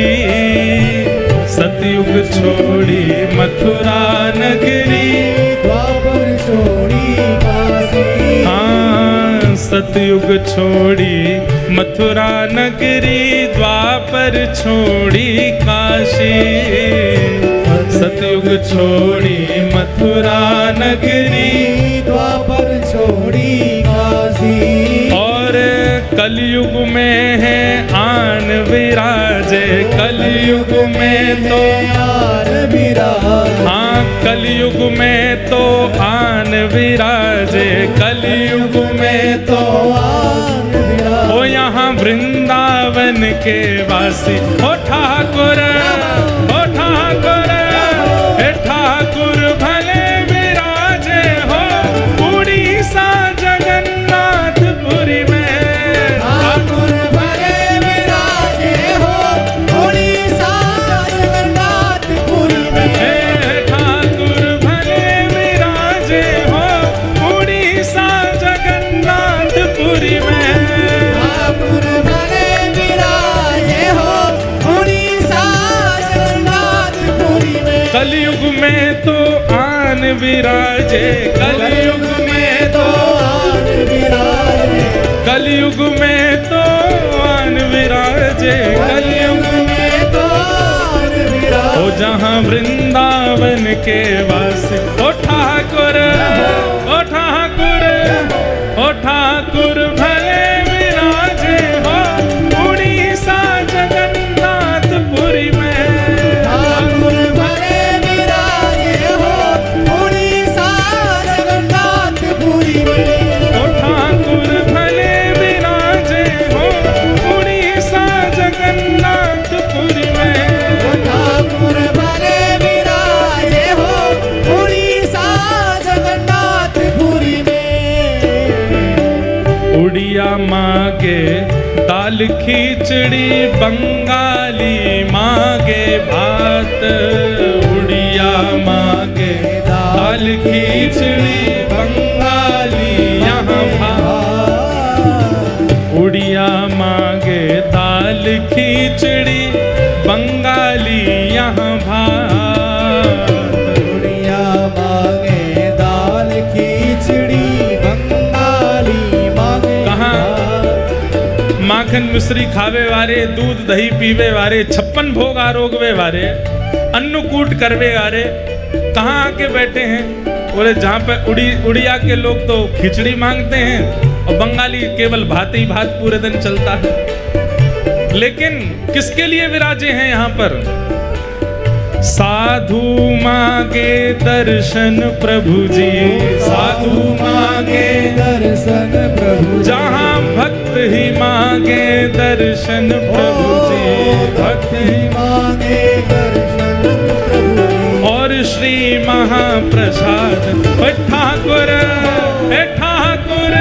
सतयुग छोड़ी मथुरा नगरी, द्वापर छोड़ी काशी। हाँ, सतयुग छोड़ी मथुरा नगरी, द्वापर छोड़ी काशी। सतयुग छोड़ी मथुरा नगरी, द्वापर छोड़ी काशी। और कलयुग में है आन विराजे, कलयुग में तो आन विराजे। हाँ, कलयुग में तो आन विराजे, कलयुग में तो आन विराजे। ओ यहाँ वृंदावन के वासी, ओ ठाकुर, ओ ठाकुर, हे ठाकुर भले विराजे हो उड़ीसा जगन्नाथपुरी में। ठाकुर भले विराजे हो उड़ीसा जगन्नाथपुरी में। हे ठाकुर भले विराजे हो उड़ीसा जगन्नाथपुरी में। ठाकुर भले विराजे हो उड़ीसा जगन्नाथपुरी में। कलयुग में तो आन विराजे, कलयुग में तो आन विराजे। कलयुग में तो आन विराजे, कलयुग में तो आन विराजे। ओ जहाँ वृंदावन के वासी, ओ ठाकुर, ओ ठाकुर, ओ ठाकुर भले विराजे हो उड़ीसा जगन्नाथपुरी में। ठाकुर भले विराजे हो उड़ीसा जगन्नाथपुरी में। ओ ठाकुर भले विराजे हो उड़ीसा जगन्नाथपुरी में। ठाकुर भले विराजे हो उड़ीसा जगन्नाथपुरी में। उड़िया मांगे दाल खिचड़ी, बंगाली मांगे भात। उड़िया मांगे दाल खिचड़ी, बंगाली यहाँ भात। उड़िया मांगे दाल खिचड़ी, बंगाली यहाँ भात। उड़िया मांगे दाल खिचड़ी, बंगाली मांगे कहाँ? माखन मिश्री खावे वारे, दूध दही पीवे वारे, 56 भोग आरोगवे वारे, अन्नकूट करवे वारे कहाँ आके बैठे हैं? बोले जहाँ पे उड़िया के लोग तो खिचड़ी मांगते हैं और बंगाली केवल भात ही भात पूरे दिन चलता है। लेकिन किसके लिए विराजे हैं यहाँ पर? साधु मांगे दर्शन प्रभु जी, साधु मांगे दर्शन प्रभु। जहाँ भक्त ही मांगे दर्शन प्रभु जी, भक्त ही मांगे दर्शन प्रभु। और श्री महाप्रसाद, हे ठाकुर, हे ठाकुर,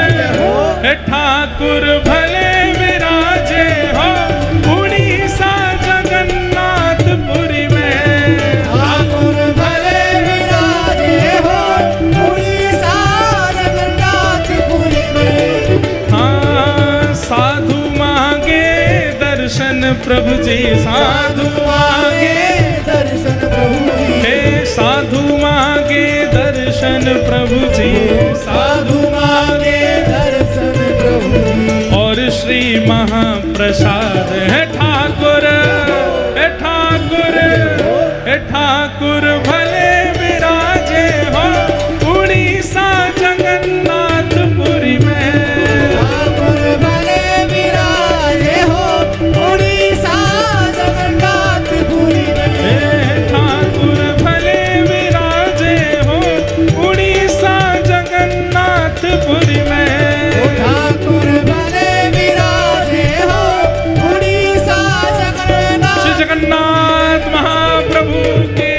हे ठाकुर भले विराजे हो उड़ीसा जगन्नाथपुरी में। ठाकुर भले विराजे हो उड़ीसा जगन्नाथपुरी में। हाँ, साधु मांगे दर्शन प्रभु जी, साधु मांगे दर्शन प्रभु जी। हे साधु मांगे दर्शन प्रभु जी, साधु मांगे दर्शन प्रभु जी। और श्री महाप्रसाद, हे ठाकुर, हे ठाकुर, हे ठाकुर भले विराजे हो उड़ीसा जगन्नाथपुरी में। ठाकुर भले विराजे हो उड़ीसा जगन्नाथपुरी में। हे ठाकुर भले विराजे हो उड़ीसा जगन्नाथपुरी में। ठाकुर भले विराजे हो उड़ीसा जगन्नाथ। श्री जगन्नाथ महाप्रभु के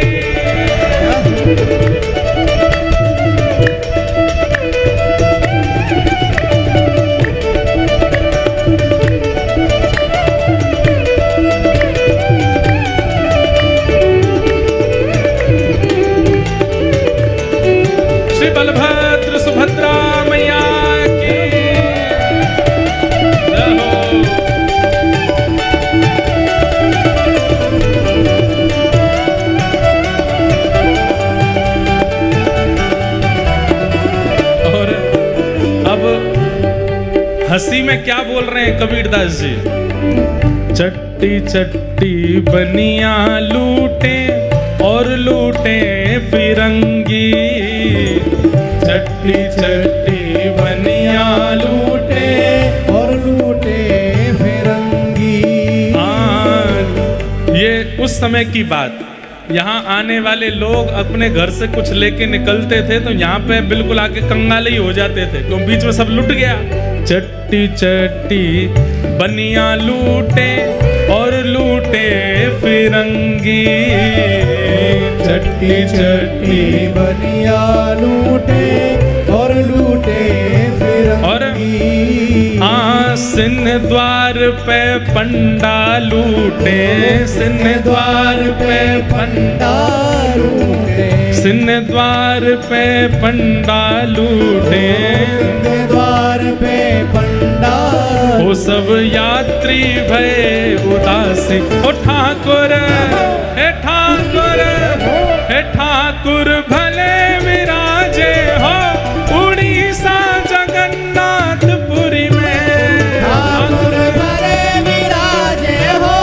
श्री बलभद्र सुभद्रा मैया हंसी में क्या बोल रहे हैं कबीरदास जी? चट्टी चट्टी बनिया लूटे और लूटे फिरंगी, चट्टी चट्टी बनिया लूटे और लूटे फिरंगी। ये उस समय की बात। यहाँ आने वाले लोग अपने घर से कुछ लेके निकलते थे तो यहाँ पे बिल्कुल आके कंगाल ही हो जाते थे, क्यों बीच में सब लुट गया। चट्टी चट्टी बनिया लूटे और लूटे फिरंगी, चट्टी चट्टी बनिया लूटे और लूटे फिरंगी। सिंह द्वार पे पंडा लूटे, सिंह द्वार पे पंडा लूटे, सिंह द्वार पे पंडा लूटे, सिंह द्वार पे पंडा। वो सब यात्री भय उदासी। ओ ठाकुर हे ठाकुर हे ठाकुर भले विराजे हो उड़ीसा जगन्नाथपुरी में। ठाकुर भले विराजे हो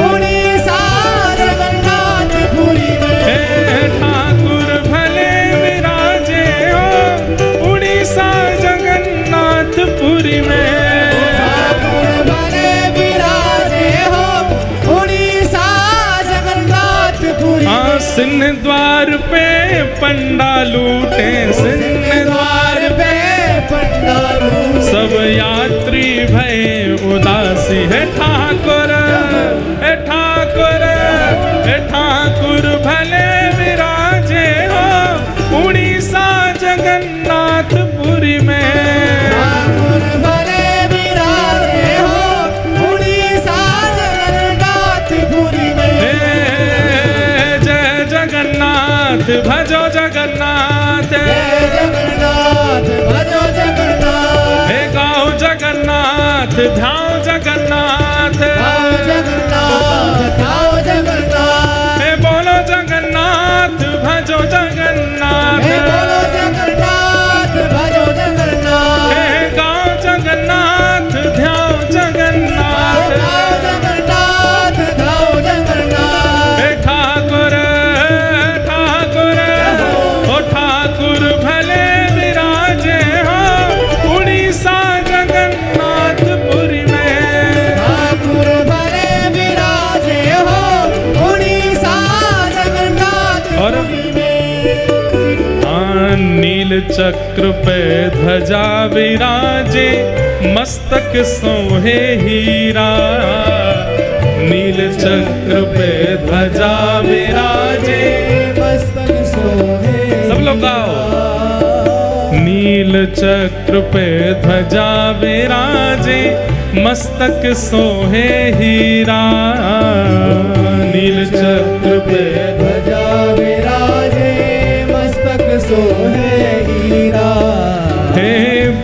उड़ीसा जगन्नाथपुरी में। हे ठाकुर भले विराजे हो उड़ीसा जगन्नाथपुरी में। ठाकुर भले विराजे हो उड़ीसा जगन्नाथपुरी में। सिंह द्वार पे पंडा लूटे, सिंह द्वार पे पंडा लूटे, सब यात्री भय उदासी। है ठाकुर हे ठाकुर हे ठाकुर भले विराजे हो उड़ीसा जगन्नाथपुरी में। ठाकुर भले विराजे हो उड़ीसा जगन्नाथपुरी में। जय जगन्नाथ भजो जगन्नाथ, जय जगन्नाथ भजो जगन्नाथ। हे गाओ जगन्नाथ ध्याओ जगन्नाथ, आओ जगन्नाथ आओ जगन्नाथ। हे बोलो जगन्नाथ भजो जगन्नाथ, हे बोलो जगन्नाथ भजो जगन्नाथ। हे गाओ जगन्नाथ ध्याओ जगन्नाथ। आओ जगन्नाथ आओ जगन्नाथ। हे ठाकुर ठाकुर ओ ठाकुर भले विराजे हो उड़ीसा जगन्नाथपुरी में। ठाकुर भले विराजे हो उड़ीसा जगन्नाथपुरी में। नील चक्र पे ध्वजा विराजे मस्तक सोहे हीरा, नील चक्र पे ध्वजा विराजे। मस्तक सोहे सब लोग गाओ। नील चक्र पे ध्वजा विराजे मस्तक सोहे हीरा, नील चक्र पे ध्वजा विराजे मस्तक सोहे हीरा। हे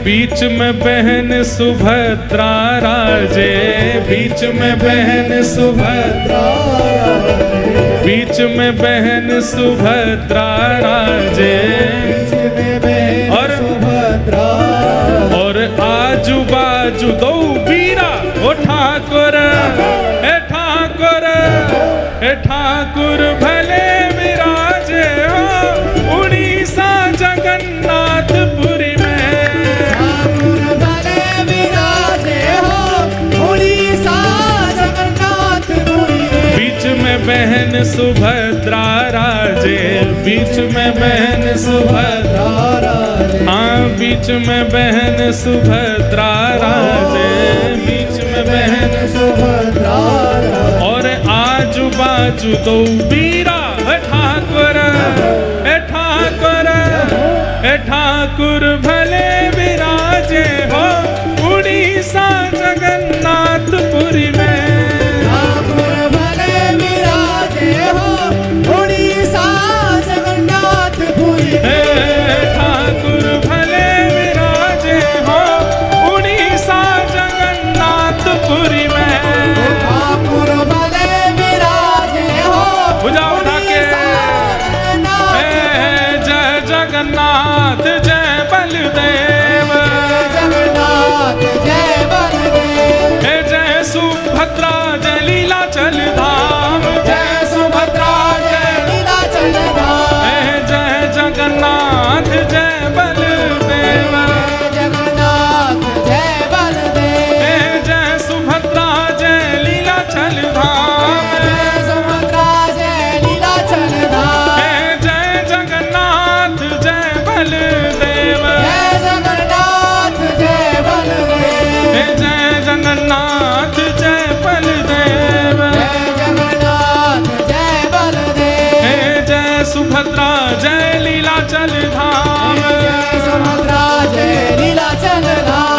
बीच में बहन सुभद्रा राजे, बीच में बहन सुभद्रा, बीच में बहन सुभद्रा राजे। और सुभद्रा और आजू बाजू दो वीरा। ओ ठाकुर हे ठाकुर हे ठाकुर भले विराजे हो उड़ीसा जगन्नाथपुरी में। ठाकुर भले विराजे हो उड़ीसा जगन्नाथपुरी में। बीच में बहन सुभद्रा राजे, बीच में बहन सुभद्रा, हाँ बीच में बहन सुभद्रा राजे, बीच में बहन सुभद्रा। और आजू बाजू दो वीरा। हे ठाकुर हे ठाकुर हे ठाकुर भले विराजे हो उड़ीसा जगन्नाथपुरी में। ठाकुर भले विराजे हो उड़ीसा जगन्नाथपुरी में। हे ठाकुर भले विराजे हो उड़ीसा जगन्नाथपुरी में। ठाकुर भले विराजे हो भुजा उठा के जय जगन्नाथ जय बलदेव, जगन्नाथ जय बलदेव, जगन्नाथ जय बलदेव, जय सुभद्रा जय लीलाचल धाम, जय सुभद्रा जय लीलाचल धाम, जय जगन्नाथ जय बलदेव, जय जगन्नाथ जय बलदेव, जय जगन्नाथ जय बलदेव, जय जगन्नाथ जय बलदेव, जय सुभद्रा जय लीलाचल धाम, जय सुभद्रा जय लीलाचल धाम,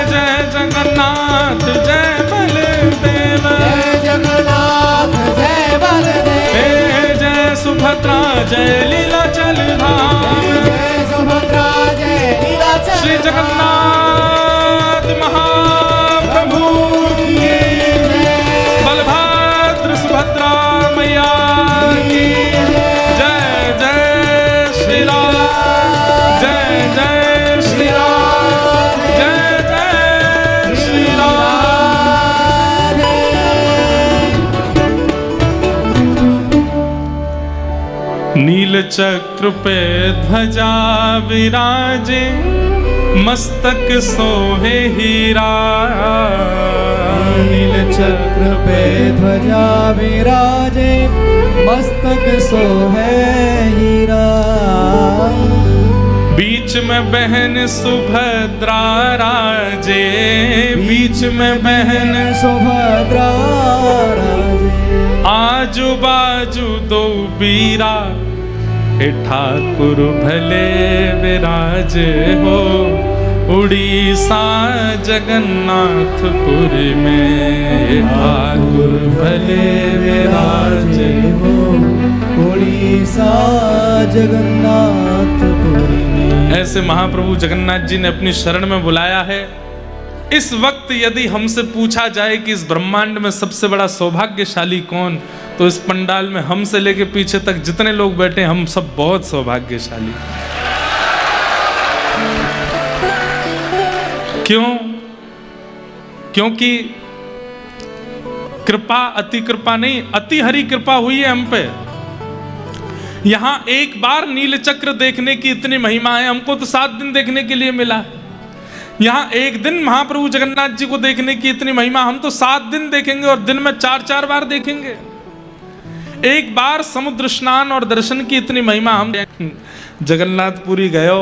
जय जगन्नाथ जय बलदेव, जय जगन्नाथ जय बलदेव, जय सुभद्रा जय लीलाचल धाम, जय सुभद्रा जय लीलाचल श्री जगन्नाथ महाप्रभु की बलभद्र सुभद्रा मैया की जय जय श्री राम, जय जय श्री राम, जय जय श्री राम। नील चक्र पे ध्वजा विराजे, मस्तक सोहे हीरा, नील चक्र पे ध्वजा विराजे, मस्तक सोहे हीरा, बीच में बहन सुभद्रा राजे, बीच में बहन सुभद्रा राजे, आजू बाजू दो बीरा, हे ठाकुर भले विराजे हो, उड़ीसा जगन्नाथपुरी में, हे ठाकुर भले विराजे हो, उड़ीसा जगन्नाथपुरी में। ऐसे महाप्रभु जगन्नाथ जी ने अपनी शरण में बुलाया है। इस वक्त यदि हमसे पूछा जाए कि इस ब्रह्मांड में सबसे बड़ा सौभाग्यशाली कौन, तो इस पंडाल में हमसे लेके पीछे तक जितने लोग बैठे हम सब बहुत सौभाग्यशाली। क्यों? क्योंकि कृपा अति कृपा नहीं, अति हरि कृपा हुई है हम पे। यहां एक बार नील चक्र देखने की इतनी महिमा है, हमको तो 7 दिन देखने के लिए मिला। यहाँ एक दिन महाप्रभु जगन्नाथ जी को देखने की इतनी महिमा, हम तो 7 दिन देखेंगे और दिन में 4-4 बार देखेंगे। एक बार समुद्र स्नान और दर्शन की इतनी महिमा, हम जगन्नाथपुरी गयो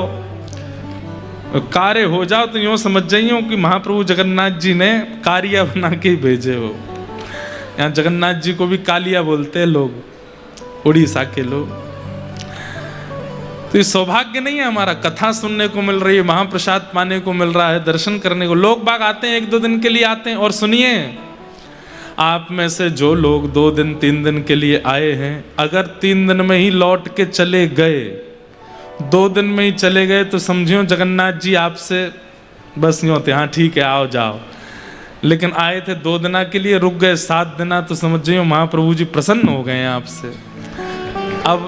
कार्य हो जाओ तो यूं समझ जाइयो कि महाप्रभु जगन्नाथ जी ने कारिया बना के ही भेजे हो। यहाँ जगन्नाथ जी को भी कालिया बोलते हैं लोग, उड़ीसा के लोग। तो ये सौभाग्य नहीं है हमारा, कथा सुनने को मिल रही है, महाप्रसाद पाने को मिल रहा है, दर्शन करने को। लोग बाग आते हैं 1-2 दिन के लिए आते हैं। और सुनिए, आप में से जो लोग 2 दिन 3 दिन के लिए आए हैं, अगर 3 दिन में ही लौट के चले गए, 2 दिन में ही चले गए, तो समझियो जगन्नाथ जी आपसे बस यूं होते, हाँ ठीक है आओ जाओ। लेकिन आए थे 2 दिना के लिए, रुक गए 7 दिना, तो समझ जाइयो महाप्रभु जी प्रसन्न हो गए हैं आपसे। अब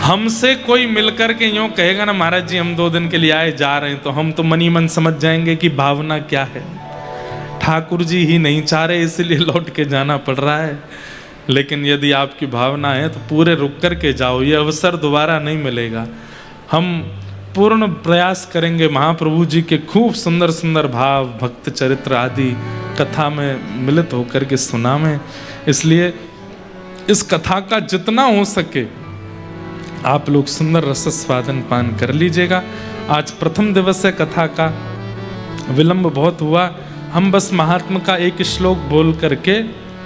हमसे कोई मिलकर के यूं कहेगा ना महाराज जी हम 2 दिन के लिए आए जा रहे हैं, तो हम तो मनी मन समझ जाएंगे कि भावना क्या है। ठाकुर जी ही नहीं चाह रहे इसलिए लौट के जाना पड़ रहा है। लेकिन यदि आपकी भावना है तो पूरे रुक कर के जाओ, ये अवसर दोबारा नहीं मिलेगा। हम पूर्ण प्रयास करेंगे महाप्रभु जी के खूब सुंदर सुंदर भाव, भक्त चरित्र आदि कथा में मिलित होकर के सुना में। इसलिए इस कथा का जितना हो सके आप लोग सुंदर रस स्वादन पान कर लीजिएगा। आज प्रथम दिवस है कथा का, विलंब बहुत हुआ। हम बस महात्मा का एक श्लोक बोल करके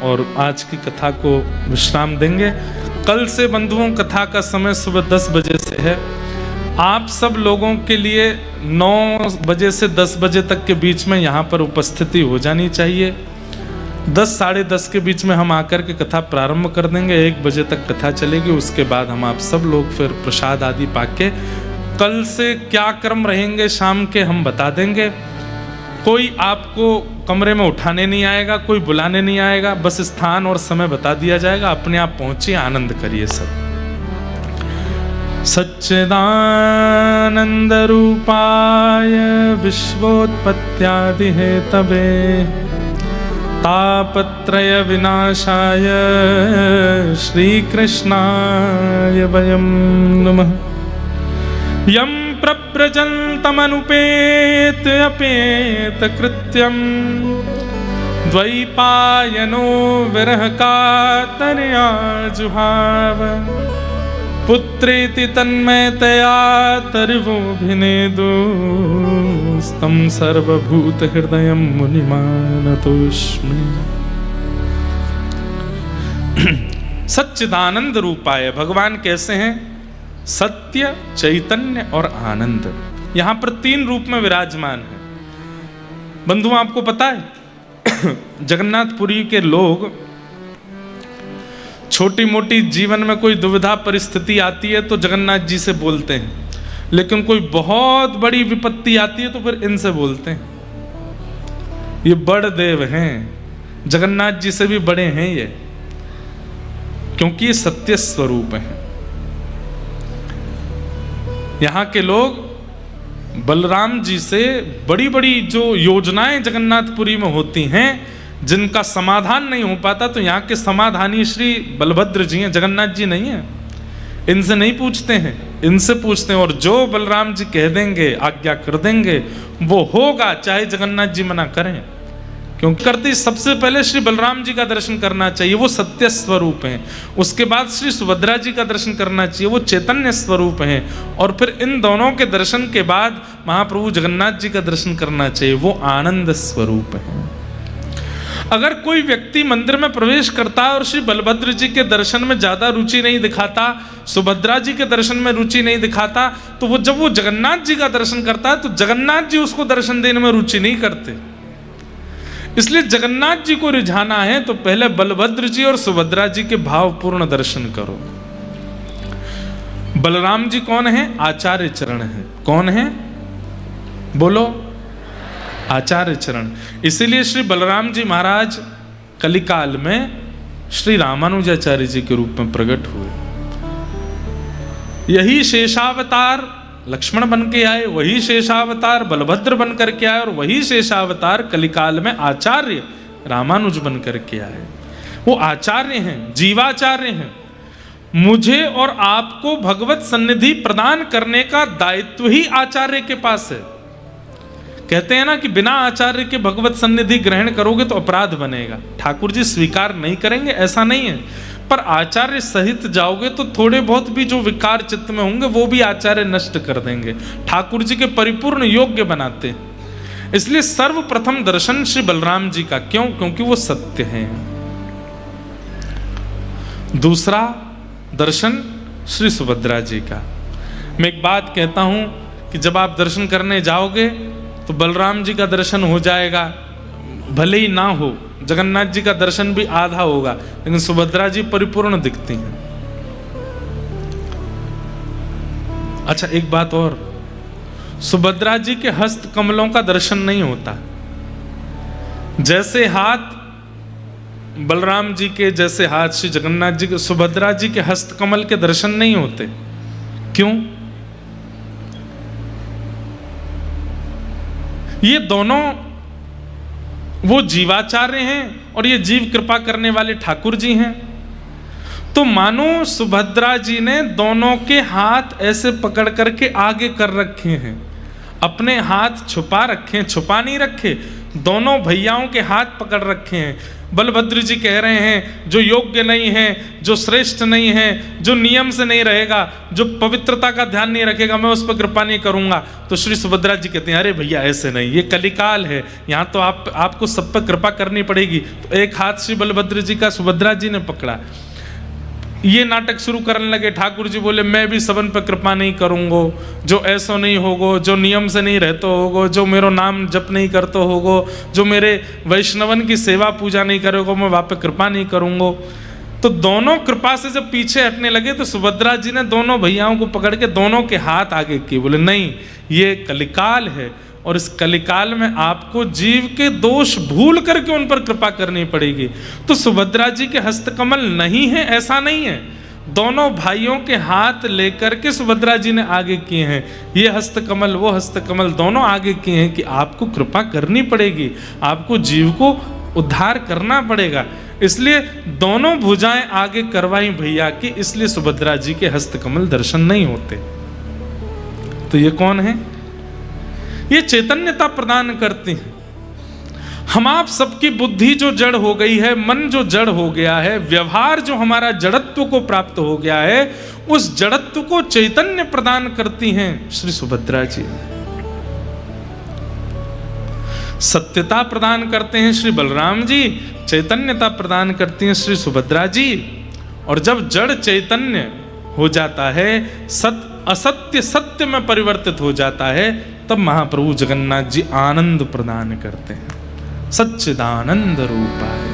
और आज की कथा को विश्राम देंगे। कल से बंधुओं कथा का समय सुबह 10 बजे से है। आप सब लोगों के लिए 9 बजे से 10 बजे तक के बीच में यहाँ पर उपस्थिति हो जानी चाहिए। 10 साढ़े 10 के बीच में हम आकर के कथा प्रारंभ कर देंगे। 1 बजे तक कथा चलेगी। उसके बाद हम आप सब लोग फिर प्रसाद आदि पाके कल से क्या क्रम रहेंगे शाम के हम बता देंगे। कोई आपको कमरे में उठाने नहीं आएगा, कोई बुलाने नहीं आएगा, बस स्थान और समय बता दिया जाएगा। अपने आप पहुंचिए, आनंद करिए सब। सच्चिदानंद रूपाय विश्वोत्पत्त्यादि हेतवे तापत्रय विनाशाय श्री कृष्णाय वयं नमः। यम प्रव्रजन्तमनुपेत अपेत कृत्यम द्वैपायनो विरह कातरया जुहाव पुत्रेति तन्मयतया तर्वोऽभिनेदोस्तं सर्वभूतहृदयं मुनिमानतोऽस्मि। सच्चिदानंद रूपाय, भगवान कैसे हैं? सत्य, चैतन्य और आनंद। यहां पर 3 रूप में विराजमान है। बंधुओं, आपको पता है जगन्नाथपुरी के लोग छोटी मोटी जीवन में कोई दुविधा परिस्थिति आती है तो जगन्नाथ जी से बोलते हैं, लेकिन कोई बहुत बड़ी विपत्ति आती है तो फिर इनसे बोलते हैं। ये बड़ देव हैं, जगन्नाथ जी से भी बड़े हैं ये, क्योंकि ये सत्य स्वरूप हैं। यहां के लोग बलराम जी से बड़ी बड़ी जो योजनाएं जगन्नाथपुरी में होती हैं जिनका समाधान नहीं हो पाता, तो यहाँ के समाधानी श्री बलभद्र जी हैं, जगन्नाथ जी नहीं हैं। इनसे नहीं पूछते हैं, इनसे पूछते हैं, और जो बलराम जी कह देंगे, आज्ञा कर देंगे, वो होगा, चाहे जगन्नाथ जी मना करें। क्योंकि करते सबसे पहले श्री बलराम जी का दर्शन करना चाहिए, वो सत्य स्वरूप हैं। उसके बाद श्री सुभद्रा जी का दर्शन करना चाहिए, वो चैतन्य स्वरूप हैं। और फिर इन दोनों के दर्शन के बाद महाप्रभु जगन्नाथ जी का दर्शन करना चाहिए, वो आनंद स्वरूप हैं। अगर कोई व्यक्ति मंदिर में प्रवेश करता है और श्री बलभद्र जी के दर्शन में ज्यादा रुचि नहीं दिखाता, सुभद्रा जी के दर्शन में रुचि नहीं दिखाता, तो वो जब वो जगन्नाथ जी का दर्शन करता है तो जगन्नाथ जी उसको दर्शन देने में रुचि नहीं करते। इसलिए जगन्नाथ जी को रिझाना है तो पहले बलभद्र जी और सुभद्रा जी के भावपूर्ण दर्शन करो। बलराम जी कौन है? आचार्य चरण है। कौन है? बोलो, आचार्य चरण। इसीलिए श्री बलराम जी महाराज कलिकाल में श्री रामानुजाचार्य जी के रूप में प्रकट हुए। यही शेषावतार लक्ष्मण बन के आए, वही शेषावतार बलभद्र बन करके आए, और वही शेषावतार कलिकाल में आचार्य रामानुज बन करके आए। वो आचार्य हैं, जीवाचार्य हैं। मुझे और आपको भगवत सन्निधि प्रदान करने का दायित्व ही आचार्य के पास है। कहते हैं ना कि बिना आचार्य के भगवत सन्निधि ग्रहण करोगे तो अपराध बनेगा। ठाकुर जी स्वीकार नहीं करेंगे ऐसा नहीं है, पर आचार्य सहित जाओगे तो थोड़े बहुत भी जो विकार चित्त में होंगे वो भी आचार्य नष्ट कर देंगे, ठाकुर जी के परिपूर्ण योग्य बनाते हैं। इसलिए सर्वप्रथम दर्शन श्री बलराम जी का। क्यों? क्योंकि वो सत्य हैं। दूसरा दर्शन श्री सुभद्रा जी का। मैं एक बात कहता हूं कि जब आप दर्शन करने जाओगे तो बलराम जी का दर्शन हो जाएगा, भले ही ना हो, जगन्नाथ जी का दर्शन भी आधा होगा, लेकिन सुभद्रा जी परिपूर्ण दिखती हैं। अच्छा, एक बात और, सुभद्रा जी के हस्त कमलों का दर्शन नहीं होता। जैसे हाथ बलराम जी के, जैसे हाथ श्री जगन्नाथ जी के, सुभद्रा जी के हस्त कमल के दर्शन नहीं होते। क्यों? ये दोनों वो जीवाचार्य हैं और ये जीव कृपा करने वाले ठाकुर जी हैं। तो मानो सुभद्रा जी ने दोनों के हाथ ऐसे पकड़ करके आगे कर रखे हैं, अपने हाथ छुपा रखे, छुपा नहीं रखे, दोनों भैयाओं के हाथ पकड़ रखे हैं। बलभद्र जी कह रहे हैं जो योग्य नहीं है, जो श्रेष्ठ नहीं है, जो नियम से नहीं रहेगा, जो पवित्रता का ध्यान नहीं रखेगा, मैं उस पर कृपा नहीं करूंगा। तो श्री सुभद्रा जी कहते हैं अरे भैया ऐसे नहीं, ये कलिकाल है, यहाँ तो आपको सब पर कृपा करनी पड़ेगी। तो एक हाथ श्री बलभद्र जी का सुभद्रा जी ने पकड़ा, ये नाटक शुरू करने लगे। ठाकुर जी बोले मैं भी सबन पर कृपा नहीं करूँगो, जो ऐसो नहीं होगो, जो नियम से नहीं रहते होगो, जो मेरो नाम जप नहीं करते होगो, जो मेरे वैष्णवन की सेवा पूजा नहीं करोगो, मैं वहाँ पे कृपा नहीं करूँगो। तो दोनों कृपा से जब पीछे हटने लगे तो सुभद्रा जी ने दोनों भैयाओं को पकड़ के दोनों के हाथ आगे किए, बोले नहीं ये कलिकाल है और इस कलिकाल में आपको जीव के दोष भूल करके उन पर कृपा करनी पड़ेगी। तो सुभद्रा जी के हस्तकमल नहीं है ऐसा नहीं है, दोनों भाइयों के हाथ लेकर के सुभद्रा जी ने आगे किए हैं। ये हस्तकमल वो हस्तकमल दोनों आगे किए हैं कि आपको कृपा करनी पड़ेगी, आपको जीव को उद्धार करना पड़ेगा। इसलिए दोनों भुजाएं आगे करवाई भैया की, इसलिए सुभद्रा जी के हस्तकमल दर्शन नहीं होते। तो ये कौन है? ये चैतन्यता प्रदान करते हैं। हम आप सबकी बुद्धि जो जड़ हो गई है, मन जो जड़ हो गया है, व्यवहार जो हमारा जड़त्व को प्राप्त हो गया है, उस जड़त्व को चैतन्य प्रदान करती हैं श्री सुभद्रा जी। सत्यता प्रदान करते हैं श्री बलराम जी, चैतन्यता प्रदान करती हैं श्री सुभद्रा जी। और जब जड़ चैतन्य हो जाता है, असत्य सत्य में परिवर्तित हो जाता है, तब महाप्रभु जगन्नाथ जी आनंद प्रदान करते हैं, सच्चिदानंद रूपाय।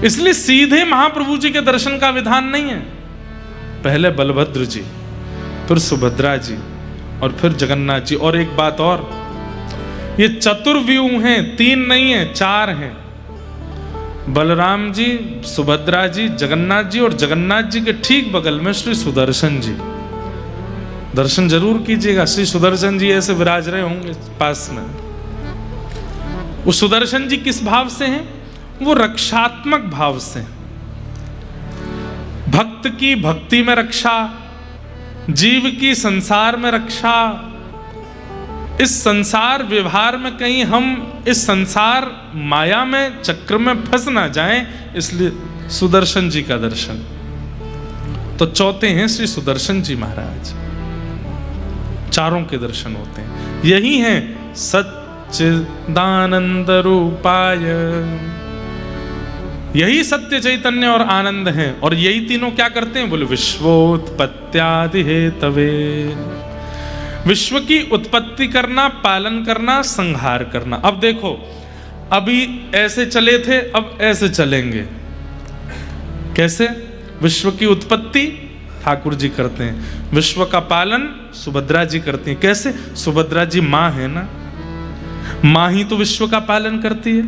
इसलिए सीधे महाप्रभु जी के दर्शन का विधान नहीं है, पहले बलभद्र जी, फिर सुभद्रा जी और फिर जगन्नाथ जी। और एक बात और, ये चतुर्व्यूह हैं, 3 नहीं है, 4 हैं। बलराम जी, सुभद्रा जी, जगन्नाथ जी, और जगन्नाथ जी के ठीक बगल में श्री सुदर्शन जी। दर्शन जरूर कीजिएगा, श्री सुदर्शन जी ऐसे विराज रहे होंगे पास में। वो सुदर्शन जी किस भाव से हैं? वो रक्षात्मक भाव से। भक्त की भक्ति में रक्षा, जीव की संसार में रक्षा। इस संसार व्यवहार में कहीं हम इस संसार माया में चक्र में फंस ना जाएं, इसलिए सुदर्शन जी का दर्शन। तो चौथे हैं श्री सुदर्शन जी महाराज, चारों के दर्शन होते हैं। यही है सच्चिदानंद रूपाय, यही सत्य चैतन्य और आनंद है। और यही तीनों क्या करते हैं? बोले विश्वोत्पत्त्यादि हेतवे, विश्व की उत्पत्ति करना, पालन करना, संहार करना। अब देखो, अभी ऐसे चले थे, अब ऐसे चलेंगे। कैसे? विश्व की उत्पत्ति ठाकुर जी करते हैं, विश्व का पालन सुभद्रा जी करती हैं। कैसे? सुभद्रा जी माँ है ना, माँ ही तो विश्व का पालन करती है।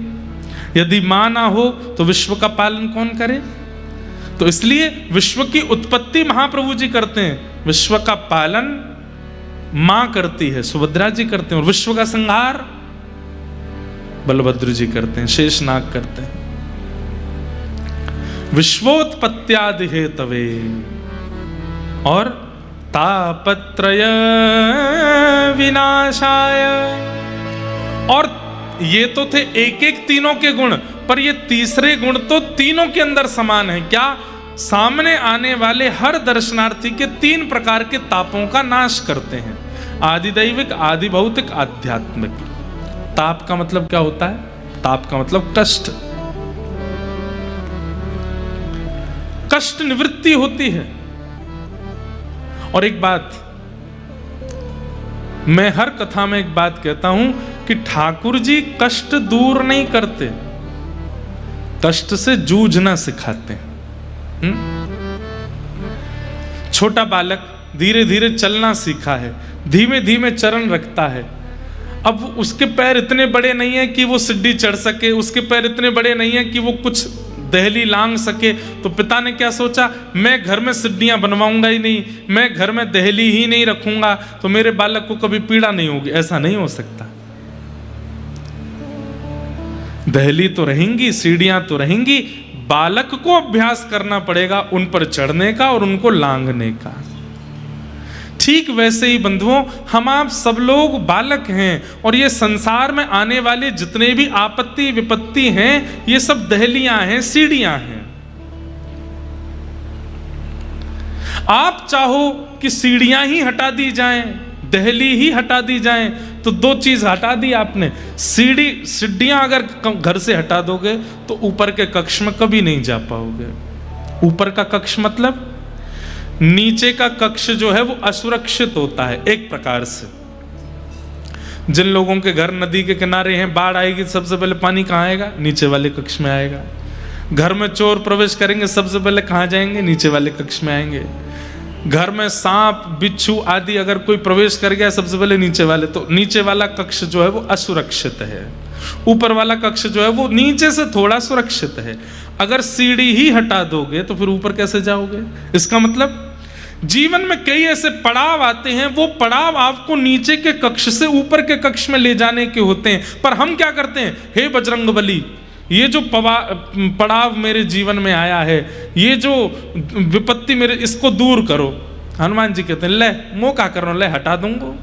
यदि माँ ना हो तो विश्व का पालन कौन करे? तो इसलिए विश्व की उत्पत्ति महाप्रभु जी करते हैं, विश्व का पालन मां करती है, सुभद्रा जी करते हैं। और विश्व का संहार बलभद्र जी करते हैं, शेषनाग करते हैं। विश्वोत्पत्त्यादि हेतवे और तापत्रय विनाशाय। और ये तो थे एक एक तीनों के गुण, पर ये तीसरे गुण तो तीनों के अंदर समान है। क्या? सामने आने वाले हर दर्शनार्थी के 3 प्रकार के तापों का नाश करते हैं, आदिदैविक, आदि भौतिक, आध्यात्मिक। ताप का मतलब क्या होता है? ताप का मतलब कष्ट, कष्ट निवृत्ति होती है। और एक बात, मैं हर कथा में एक बात कहता हूं कि ठाकुर जी कष्ट दूर नहीं करते, कष्ट से जूझना सिखाते। छोटा बालक धीरे धीरे चलना सीखा है, धीमे धीमे चरण रखता है। अब उसके पैर इतने बड़े नहीं है कि वो सीढ़ी चढ़ सके, उसके पैर इतने बड़े नहीं है कि वो कुछ दहली लांग सके। तो पिता ने क्या सोचा? मैं घर में सीढ़ियां बनवाऊंगा ही नहीं, मैं घर में दहली ही नहीं रखूंगा, तो मेरे बालक को कभी पीड़ा नहीं होगी। ऐसा नहीं हो सकता। दहली तो रहेंगी, सीढ़ियां तो रहेंगी, बालक को अभ्यास करना पड़ेगा उन पर चढ़ने का और उनको लांघने का। ठीक वैसे ही बंधुओं, हम आप सब लोग बालक हैं, और ये संसार में आने वाले जितने भी आपत्ति विपत्ति हैं, ये सब दहलियां हैं, सीढ़ियां हैं। आप चाहो कि सीढ़ियां ही हटा दी जाएं, दहली ही हटा दी जाएं, तो 2 चीज हटा दी आपने। सीढ़ियां अगर घर से हटा दोगे तो ऊपर के कक्ष में कभी नहीं जा पाओगे। ऊपर का कक्ष मतलब नीचे का कक्ष जो है वो असुरक्षित होता है एक प्रकार से। जिन लोगों के घर नदी के किनारे हैं, बाढ़ आएगी सबसे पहले पानी कहाँ आएगा? नीचे वाले कक्ष में आएगा। घर में चोर प्रवेश करेंगे सबसे पहले कहाँ जाएंगे? नीचे वाले कक्ष में आएंगे। घर में सांप बिच्छू आदि अगर कोई प्रवेश कर गया सबसे पहले नीचे वाले, तो नीचे वाला कक्ष जो है वो असुरक्षित है। ऊपर वाला कक्ष जो है वो नीचे से थोड़ा सुरक्षित है। अगर सीढ़ी ही हटा दोगे तो फिर ऊपर कैसे जाओगे? इसका मतलब जीवन में कई ऐसे पड़ाव आते हैं, वो पड़ाव आपको नीचे के कक्ष से ऊपर के कक्ष में ले जाने के होते हैं। पर हम क्या करते हैं? हे बजरंगबली, ये जो पड़ाव मेरे जीवन में आया है, ये जो विपत्ति मेरे, इसको दूर करो। हनुमान जी कहते हैं ले मुंह का करो, ले हटा दूंगा।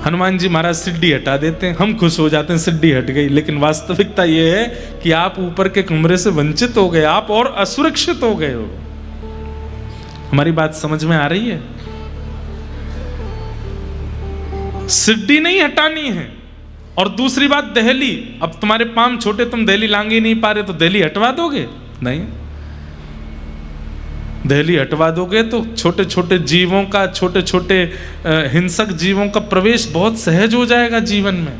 हनुमान जी महाराज सिड्डी हटा देते हैं, हम खुश हो जाते हैं सिड्डी हट गई। लेकिन वास्तविकता यह है कि आप ऊपर के कमरे से वंचित हो गए, आप और असुरक्षित हो गए हो। हमारी बात समझ में आ रही है? सिड्डी नहीं हटानी है। और दूसरी बात दहली, अब तुम्हारे पांव छोटे, तुम दहली लांग ही नहीं पा रहे तो दहली हटवा दोगे? नहीं, दहली हटवा दोगे तो छोटे छोटे जीवों का, छोटे छोटे हिंसक जीवों का प्रवेश बहुत सहज हो जाएगा जीवन में।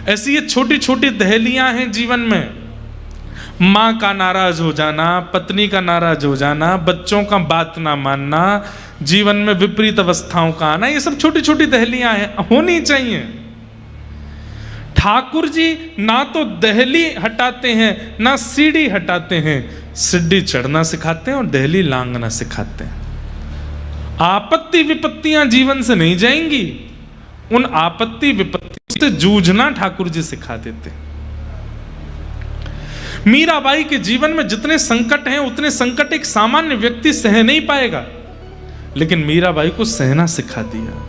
ऐसी ये छोटी छोटी दहलियां हैं जीवन में। माँ का नाराज हो जाना, पत्नी का नाराज हो जाना, बच्चों का बात ना मानना, जीवन में विपरीत अवस्थाओं का आना, ये सब छोटी छोटी दहलियां हैं, होनी चाहिए। ठाकुर जी ना तो दहली हटाते हैं ना सीढ़ी हटाते हैं, सीढ़ी चढ़ना सिखाते हैं और दहली लांघना सिखाते हैं। आपत्ति विपत्तियां जीवन से नहीं जाएंगी, उन आपत्ति विपत्ति से जूझना ठाकुर जी सिखा देते हैं। मीराबाई के जीवन में जितने संकट हैं उतने संकट एक सामान्य व्यक्ति सह नहीं पाएगा, लेकिन मीराबाई को सहना सिखा दिया।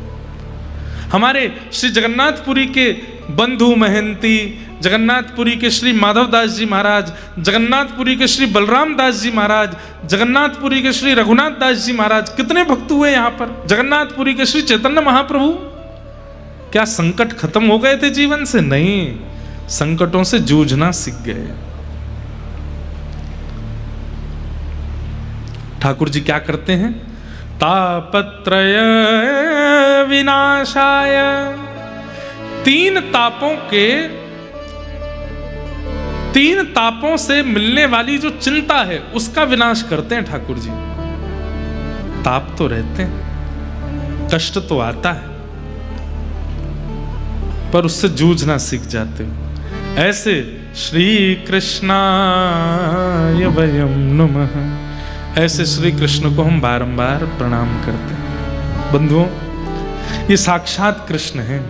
हमारे श्री जगन्नाथपुरी के बंधु महंती, जगन्नाथपुरी के श्री माधवदास जी महाराज, जगन्नाथपुरी के श्री बलराम दास जी महाराज, जगन्नाथपुरी के श्री रघुनाथ दास जी महाराज, कितने भक्त हुए यहाँ पर। जगन्नाथपुरी के श्री चैतन्य महाप्रभु, क्या संकट खत्म हो गए थे जीवन से? नहीं, संकटों से जूझना सीख गए। ठाकुर जी क्या करते हैं? तापत्रय विनाशाय, तीन तापों से मिलने वाली जो चिंता है उसका विनाश करते हैं ठाकुर जी। ताप तो रहते हैं, कष्ट तो आता है, पर उससे जूझना सीख जाते हो। ऐसे श्री कृष्णाय वयं नमः, ऐसे श्री कृष्ण को हम बारंबार प्रणाम करते हैं। बंधुओं, ये साक्षात कृष्ण हैं।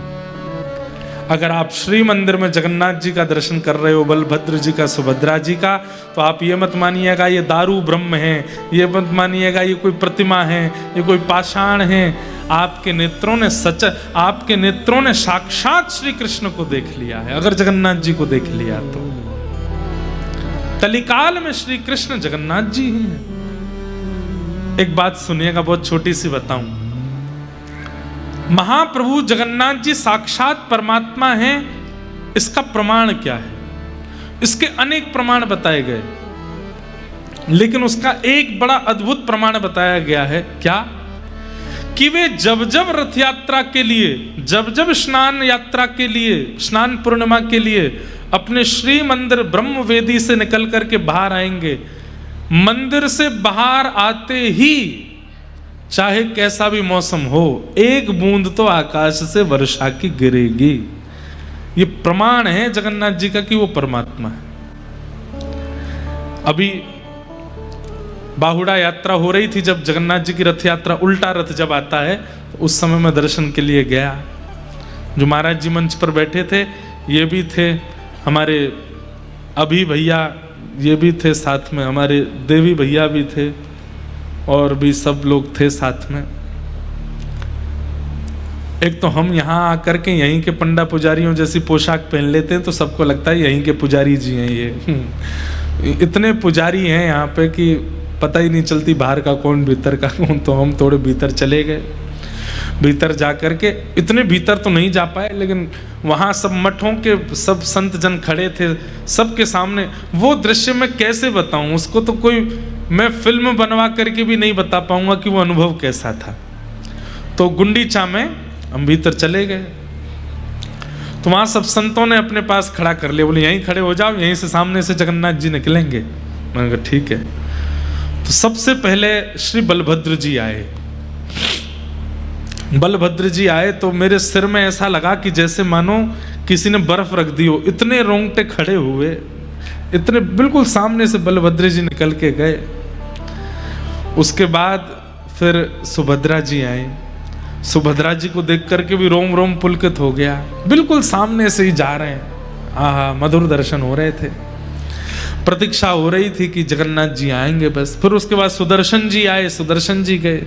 अगर आप श्री मंदिर में जगन्नाथ जी का दर्शन कर रहे हो, बलभद्र जी का, सुभद्रा जी का, तो आप ये मत मानिएगा ये दारू ब्रह्म है, ये मत मानिएगा ये कोई प्रतिमा है, ये कोई पाषाण है। आपके नेत्रों ने सच, आपके नेत्रों ने साक्षात श्री कृष्ण को देख लिया है। अगर जगन्नाथ जी को देख लिया तो कलिकाल में श्री कृष्ण जगन्नाथ जी ही हैं। एक बात सुनिएगा, बहुत छोटी सी बताऊं। महाप्रभु जगन्नाथ जी साक्षात परमात्मा हैं, इसका प्रमाण क्या है? इसके अनेक प्रमाण बताए गए, लेकिन उसका एक बड़ा अद्भुत प्रमाण बताया गया है। क्या? कि वे जब जब रथ यात्रा के लिए, जब जब स्नान यात्रा के लिए, स्नान पूर्णिमा के लिए अपने श्री मंदिर ब्रह्म वेदी से निकल करके बाहर आएंगे, मंदिर से बाहर आते ही चाहे कैसा भी मौसम हो, एक बूंद तो आकाश से वर्षा की गिरेगी। ये प्रमाण है जगन्नाथ जी का कि वो परमात्मा है। अभी बाहुड़ा यात्रा हो रही थी, जब जगन्नाथ जी की रथ यात्रा, उल्टा रथ जब आता है, तो उस समय मैं दर्शन के लिए गया। जो महाराज जी मंच पर बैठे थे, ये भी थे हमारे अभी भैया, ये भी थे साथ में, हमारे देवी भैया भी थे, और भी सब लोग थे साथ में। एक तो हम यहाँ आकर के यहीं के पंडा पुजारियों जैसी पोशाक पहन लेते हैं, तो सबको लगता है यहीं के पुजारी जी हैं ये। इतने पुजारी हैं यहाँ पे कि पता ही नहीं चलती बाहर का कौन भीतर का कौन। तो हम थोड़े भीतर चले गए। भीतर जा कर के, इतने भीतर तो नहीं जा पाए, लेकिन वहाँ सब मठों के सब संत जन खड़े थे, सबके सामने वो दृश्य मैं कैसे बताऊं उसको, तो कोई मैं फिल्म बनवा करके भी नहीं बता पाऊंगा कि वो अनुभव कैसा था। तो गुंडीचा में हम भीतर चले गए, तो वहाँ सब संतों ने अपने पास खड़ा कर लिया, बोले यहीं खड़े हो जाओ, यहीं से सामने से जगन्नाथ जी निकलेंगे। मैंने कहा ठीक है। तो सबसे पहले श्री बलभद्र जी आए। बलभद्र जी आए तो मेरे सिर में ऐसा लगा कि जैसे मानो किसी ने बर्फ रख दी हो, इतने रोंगटे खड़े हुए, इतने बिल्कुल सामने से बलभद्र जी निकल के गए। उसके बाद फिर सुभद्रा जी आए। सुभद्रा जी को देख करके भी रोम रोम पुलकित हो गया, बिल्कुल सामने से ही जा रहे हैं। आहा, मधुर दर्शन हो रहे थे। प्रतीक्षा हो रही थी कि जगन्नाथ जी आएंगे बस। फिर उसके बाद सुदर्शन जी आए, सुदर्शन जी गए।